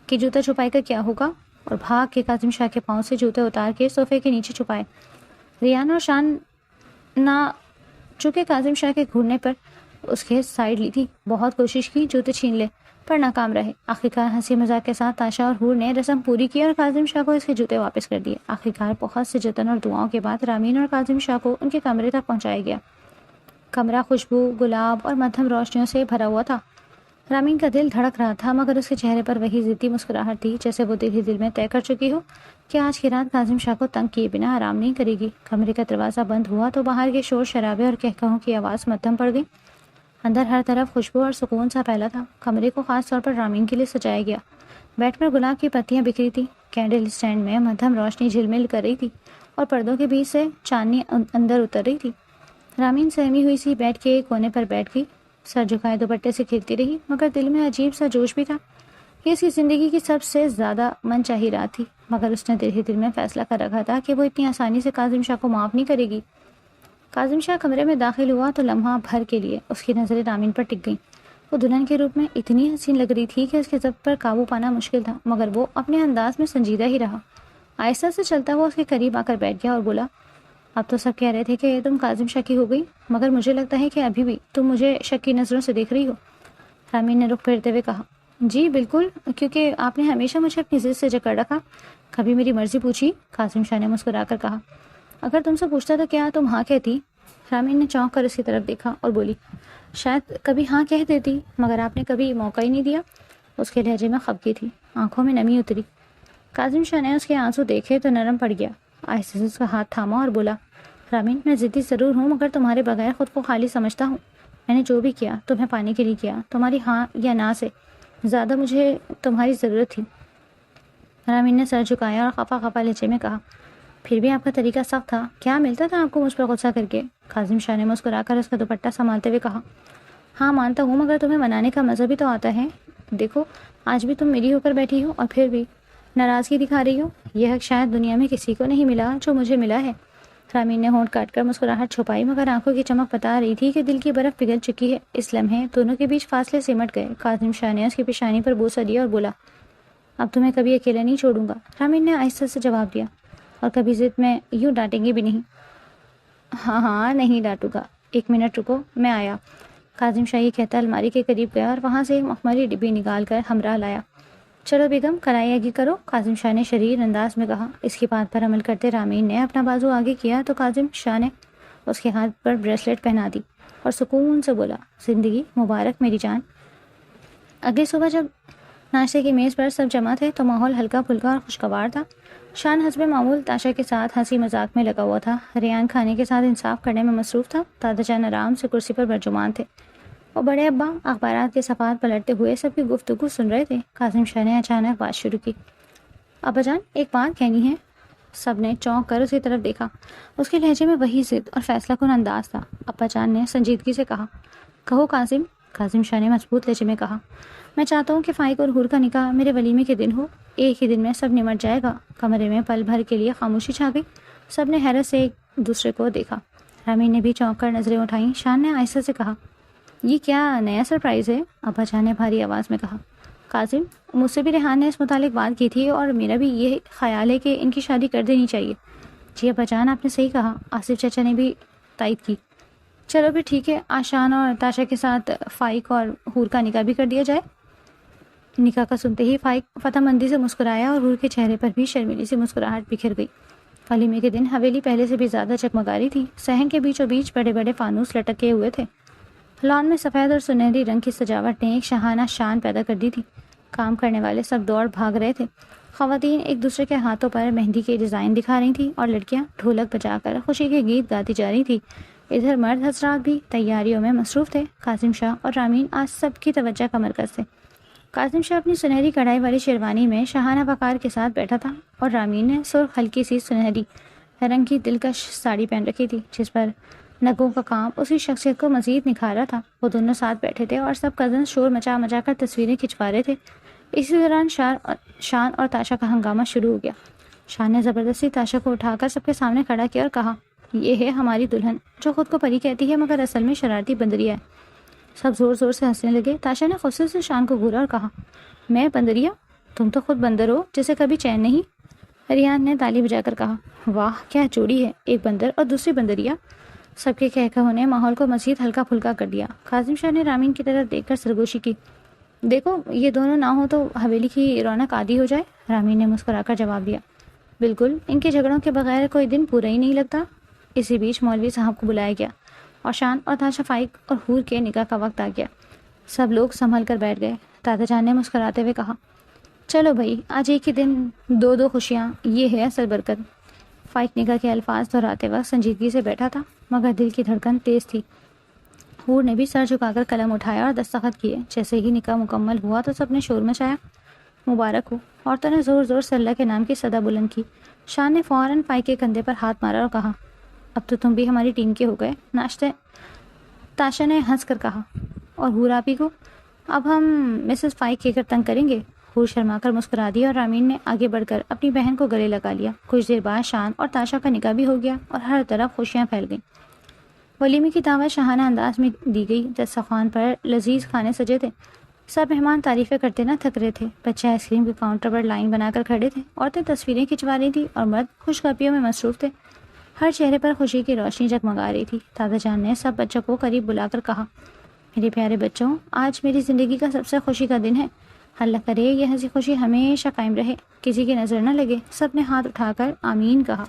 کہ جوتا چھپائی کا کیا ہوگا، اور بھاگ کے کاظم شاہ کے پاؤں سے جوتے اتار کے صوفے کے نیچے چھپائے۔ ریان اور شان نہ چونکہ کاظم شاہ کے گھورنے پر اس کے سائڈ لی تھی، بہت کوشش کی جوتے چھین لے پر ناکام رہے۔ آخرکار ہنسی مذاق کے ساتھ تاشا اور حور نے رسم پوری کی اور کاظم شاہ کو اس کے جوتے واپس کر دیے۔ آخرکار بہت سے جتن اور دعاؤں کے بعد رامین اور کاظم شاہ کو ان کے کمرے تک پہنچایا گیا۔ کمرہ خوشبو، گلاب اور مدھم روشنیوں سے بھرا ہوا تھا۔ رامین کا دل دھڑک رہا تھا مگر اس کے چہرے پر وہی ضدی مسکراہٹ تھی، جیسے وہ دل ہی دل میں طے کر چکی ہو کہ آج کی رات کاظم شاہ کو تنگ کیے بنا آرام نہیں کرے گی۔ کمرے کا دروازہ بند ہوا تو باہر کے شور شرابے اور کہکہوں کی آواز مدھم پڑ گئی۔ اندر ہر طرف خوشبو اور سکون سا پھیلا تھا۔ کمرے کو خاص طور پر رامین کے لیے سجایا گیا۔ بیڈ پر گلاب کی پتیاں بکھری تھی، کینڈل اسٹینڈ میں مدھم روشنی جھلمل کر رہی تھی اور پردوں کے بیچ سے چاندنی اندر اتر رہی تھی۔ رامین سہمی ہوئی سی بیڈ کے ایک کونے پر بیٹھ گئی، سر جھکائے دوپٹے سے کھیلتی رہی مگر دل میں عجیب سا جوش بھی تھا۔ یہ اس کی زندگی کی سب سے زیادہ من چاہی رات تھی مگر اس نے دل ہی دل میں فیصلہ کر رکھا تھا کہ وہ اتنی آسانی سے کاظم شاہ کو معاف نہیں کرے گی۔ کاظم شاہ کمرے میں داخل ہوا تو لمحہ بھر کے لیے اس کی نظریں رامین پر ٹک گئیں۔ وہ دلہن کے روپ میں اتنی حسین لگ رہی تھی کہ اس کے ضبط پر قابو پانا مشکل تھا مگر وہ اپنے انداز میں سنجیدہ ہی رہا۔ آہستہ سے چلتا ہوا اس کے قریب آ کر بیٹھ گیا اور بولا، اب تو سب کہہ رہے تھے کہ تم کاظم شاہ کی ہو گئی مگر مجھے لگتا ہے کہ ابھی بھی تم مجھے شک کی نظروں سے دیکھ رہی ہو۔ رامین نے رخ پھیرتے ہوئے کہا، جی بالکل، کیونکہ آپ نے ہمیشہ مجھے اپنی ضد سے جکڑ رکھا، کبھی میری مرضی پوچھی؟ کاظم شاہ نے مسکرا کر کہا، اگر تم سے پوچھتا تو کیا تم ہاں کہتی؟ رامین نے چونک کر اس کی طرف دیکھا اور بولی، شاید کبھی ہاں کہہ دیتی مگر آپ نے کبھی موقع ہی نہیں دیا۔ اس کے لہجے میں خفگی تھی، آنکھوں میں نمی اتری۔ کاظم شاہ نے اس کے آنسو دیکھے تو نرم پڑ گیا، آہستہ سے اس کا ہاتھ تھاما اور بولا، رامین میں ضدی ضرور ہوں مگر تمہارے بغیر خود کو خالی سمجھتا ہوں۔ میں نے جو بھی کیا تمہیں پانے کے لیے کیا، تمہاری ہاں یا نہ سے زیادہ مجھے تمہاری ضرورت تھی۔ رامین نے سر جھکایا اور خفا خفا لہجے میں کہا، پھر بھی آپ کا طریقہ سخت تھا، کیا ملتا تھا آپ کو مجھ پر غصہ کر کے؟ کاظم شاہ نے مسکرا کر اس کا دوپٹہ سنبھالتے ہوئے کہا، ہاں مانتا ہوں مگر تمہیں منانے کا مزہ بھی تو آتا ہے۔ دیکھو آج بھی تم میری ہو کر بیٹھی ہو اور پھر بھی ناراضگی دکھا رہی ہو۔ یہ حق شاید دنیا میں کسی کو نہیں ملا جو مجھے ملا ہے۔ رامین نے ہونٹ کاٹ کر مسکراہٹ چھپائی مگر آنکھوں کی چمک بتا رہی تھی کہ دل کی برف پگھل چکی ہے۔ اس لمحے دونوں کے بیچ فاصلے سمٹ گئے۔ کاظم شاہ نے اس کی پیشانی پر بوسہ دیا اور بولا، اب تمہیں کبھی اکیلا نہیں چھوڑوں گا۔ رامین نے آہستہ سے جواب دیا، اور کبھی ضد میں یوں ڈانٹیں گے بھی نہیں؟ ہاں نہیں ڈانٹوں گا، ایک منٹ رکو میں آیا۔ کاظم شاہ یہ کہتا الماری کے قریب گیا اور وہاں سے مخملی ڈبی نکال کر ہمراہ لایا۔ چلو بیگم کڑھائی آگے کرو، کاظم شاہ نے شریر انداز میں کہا۔ اس کی بات پر عمل کرتے رامین نے اپنا بازو آگے کیا تو کاظم شاہ نے اس کے ہاتھ پر بریسلیٹ پہنا دی اور سکون سے بولا، زندگی مبارک میری جان۔ اگلی صبح جب ناشتے کی میز پر سب جمع تھے تو ماحول ہلکا پھلکا اور خوشگوار تھا۔ شان حسب معمول تاشا کے ساتھ ہنسی مذاق میں لگا ہوا تھا۔ ریان کھانے کے ساتھ انصاف کرنے میں مصروف تھا۔ دادا جان آرام سے کرسی پر برجمان تھے اور بڑے ابا اخبارات کے صفحات پلٹتے ہوئے سب کی گفتگو سن رہے تھے۔ کاظم شاہ نے اچانک بات شروع کی، ابا جان ایک بات کہنی ہے۔ سب نے چونک کر اس کی طرف دیکھا۔ اس کے لہجے میں وہی ضد اور فیصلہ کن انداز تھا۔ ابا جان نے سنجیدگی سے کہا، کہو قاسم۔ کاظم شاہ نے مضبوط لہجے میں کہا، میں چاہتا ہوں کہ فائق اور حور کا نکاح میرے ولیمے کے دن ہو، ایک ہی دن میں سب نمٹ جائے گا۔ کمرے میں پل بھر کے لیے خاموشی چھا گئی۔ سب نے حیرت سے ایک دوسرے کو دیکھا۔ رامین نے بھی چونک کر نظریں اٹھائیں۔ شان نے آہستہ سے کہا، یہ کیا نیا سرپرائز ہے؟ ابا جان نے بھاری آواز میں کہا، قاسم مجھ سے بھی ریحان نے اس متعلق بات کی تھی اور میرا بھی یہ خیال ہے کہ ان کی شادی کر دینی چاہیے۔ جی ابا جان آپ نے صحیح کہا، آصف چچا نے بھی تائید کی۔ چلو پھر ٹھیک ہے، آج شان اور تاشا کے ساتھ فائق اور حور کا نکاح بھی کر دیا جائے۔ نکاح کا سنتے ہی فائق فتح مندی سے مسکرایا اور حور کے چہرے پر بھی شرمیلی سی مسکراہٹ بکھر گئی۔ ولیمے کے دن حویلی پہلے سے بھی زیادہ چکمگا رہی تھی۔ صحن کے بیچوں بیچ بڑے بڑے فانوس لٹکے ہوئے تھے۔ لان میں سفید اور سنہری رنگ کی سجاوٹ نے ایک شاہانہ شان پیدا کر دی تھی۔ کام کرنے والے سب دوڑ بھاگ رہے تھے۔ خواتین ایک دوسرے کے ہاتھوں پر مہندی کے ڈیزائن دکھا رہی تھیں اور لڑکیاں ڈھولک بجا کر خوشی کے گیت گاتی جا رہی تھی۔ ادھر مرد حضرات بھی تیاریوں میں مصروف تھے۔ کاظم شاہ اور رامین آج سب کی توجہ کا مرکز تھے۔ کاظم شاہ اپنی سنہری کڑھائی والی شیروانی میں شاہانہ وقار کے ساتھ بیٹھا تھا اور رامین نے سرخ ہلکی سی سنہری رنگ کی دلکش ساڑی پہن رکھی تھی جس پر نگوں کا کام اسی شخصیت کو مزید نکھار رہا تھا۔ وہ دونوں ساتھ بیٹھے تھے اور سب کزن شور مچا مچا کر تصویریں کھنچوا رہے تھے۔ اسی دوران شان اور تاشا کا ہنگامہ شروع ہو گیا۔ شان نے زبردستی تاشا کو اٹھا کر سب کے سامنے کھڑا کیا اور کہا، یہ ہے ہماری دلہن جو خود کو پری کہتی ہے مگر اصل میں شرارتی بندریا ہے۔ سب زور زور سے ہنسنے لگے۔ تاشا نے غصے سے شان کو گھورا اور کہا، میں بندریا؟ تم تو خود بندر ہو جسے کبھی چین نہیں۔ ریان نے تالی بجا کر کہا، واہ کیا جوڑی ہے، ایک بندر اور دوسری بندریا۔ سب کے کہکہوں نے ماحول کو مزید ہلکا پھلکا کر دیا۔ کاظم شاہ نے رامین کی طرف دیکھ کر سرگوشی کی۔ دیکھو یہ دونوں نہ ہو تو حویلی کی رونق آدھی ہو جائے۔ رامین نے مسکرا کر جواب دیا۔ بالکل، ان کے جھگڑوں کے بغیر کوئی دن پورا ہی نہیں لگتا۔ اسی بیچ مولوی صاحب کو بلایا گیا اور شان اور تاشا فائق اور حور کے نکاح کا وقت آ گیا۔ سب لوگ سنبھل کر بیٹھ گئے۔ دادا جان نے مسکراتے ہوئے کہا، چلو بھائی، آج ایک ہی دن دو خوشیاں، یہ ہے اصل برکت۔ فائق نکاح کے الفاظ دہراتے وقت سنجیدگی سے بیٹھا تھا، مگر دل کی دھڑکن تیز تھی۔ حور نے بھی سر جھکا کر قلم اٹھایا اور دستخط کیے۔ جیسے ہی نکاح مکمل ہوا تو سب نے شور مچایا، مبارک ہو۔ عورتوں نے زور زور سے اللہ کے نام کی صدا بلند کی۔ شان نے فوراً فائق کے کندھے پر ہاتھ مارا اور کہا، اب تو تم بھی ہماری ٹیم کے ہو گئے۔ ناشتے تاشا نے ہنس کر کہا، اور حور آپی کو اب ہم مسز فائق کہہ کر تنگ کریں گے؟ حور شرما کر مسکرا دی اور رامین نے آگے بڑھ کر اپنی بہن کو گلے لگا لیا۔ کچھ دیر بعد شان اور تاشا کا نکاح بھی ہو گیا اور ہر طرف خوشیاں پھیل گئیں۔ ولیمے کی دعوت شاہانہ انداز میں دی گئی۔ دسترخوان پر لذیذ کھانے سجے تھے۔ سب مہمان تعریفیں کرتے نہ تھک رہے تھے۔ بچے آئس کریم کے کاؤنٹر پر لائن بنا کر کھڑے تھے، عورتیں تصویریں کھنچوا رہی تھیں اور مرد خوشخبریوں میں مصروف تھے۔ ہر چہرے پر خوشی کی روشنی جگمگا رہی تھی۔ دادا جان نے سب بچوں کو قریب بلا کر کہا، میرے پیارے بچوں، آج میری زندگی کا سب سے خوشی کا دن ہے۔ اللہ کرے یہ ہنسی خوشی ہمیشہ قائم رہے، کسی کی نظر نہ لگے۔ سب نے ہاتھ اٹھا کر آمین کہا۔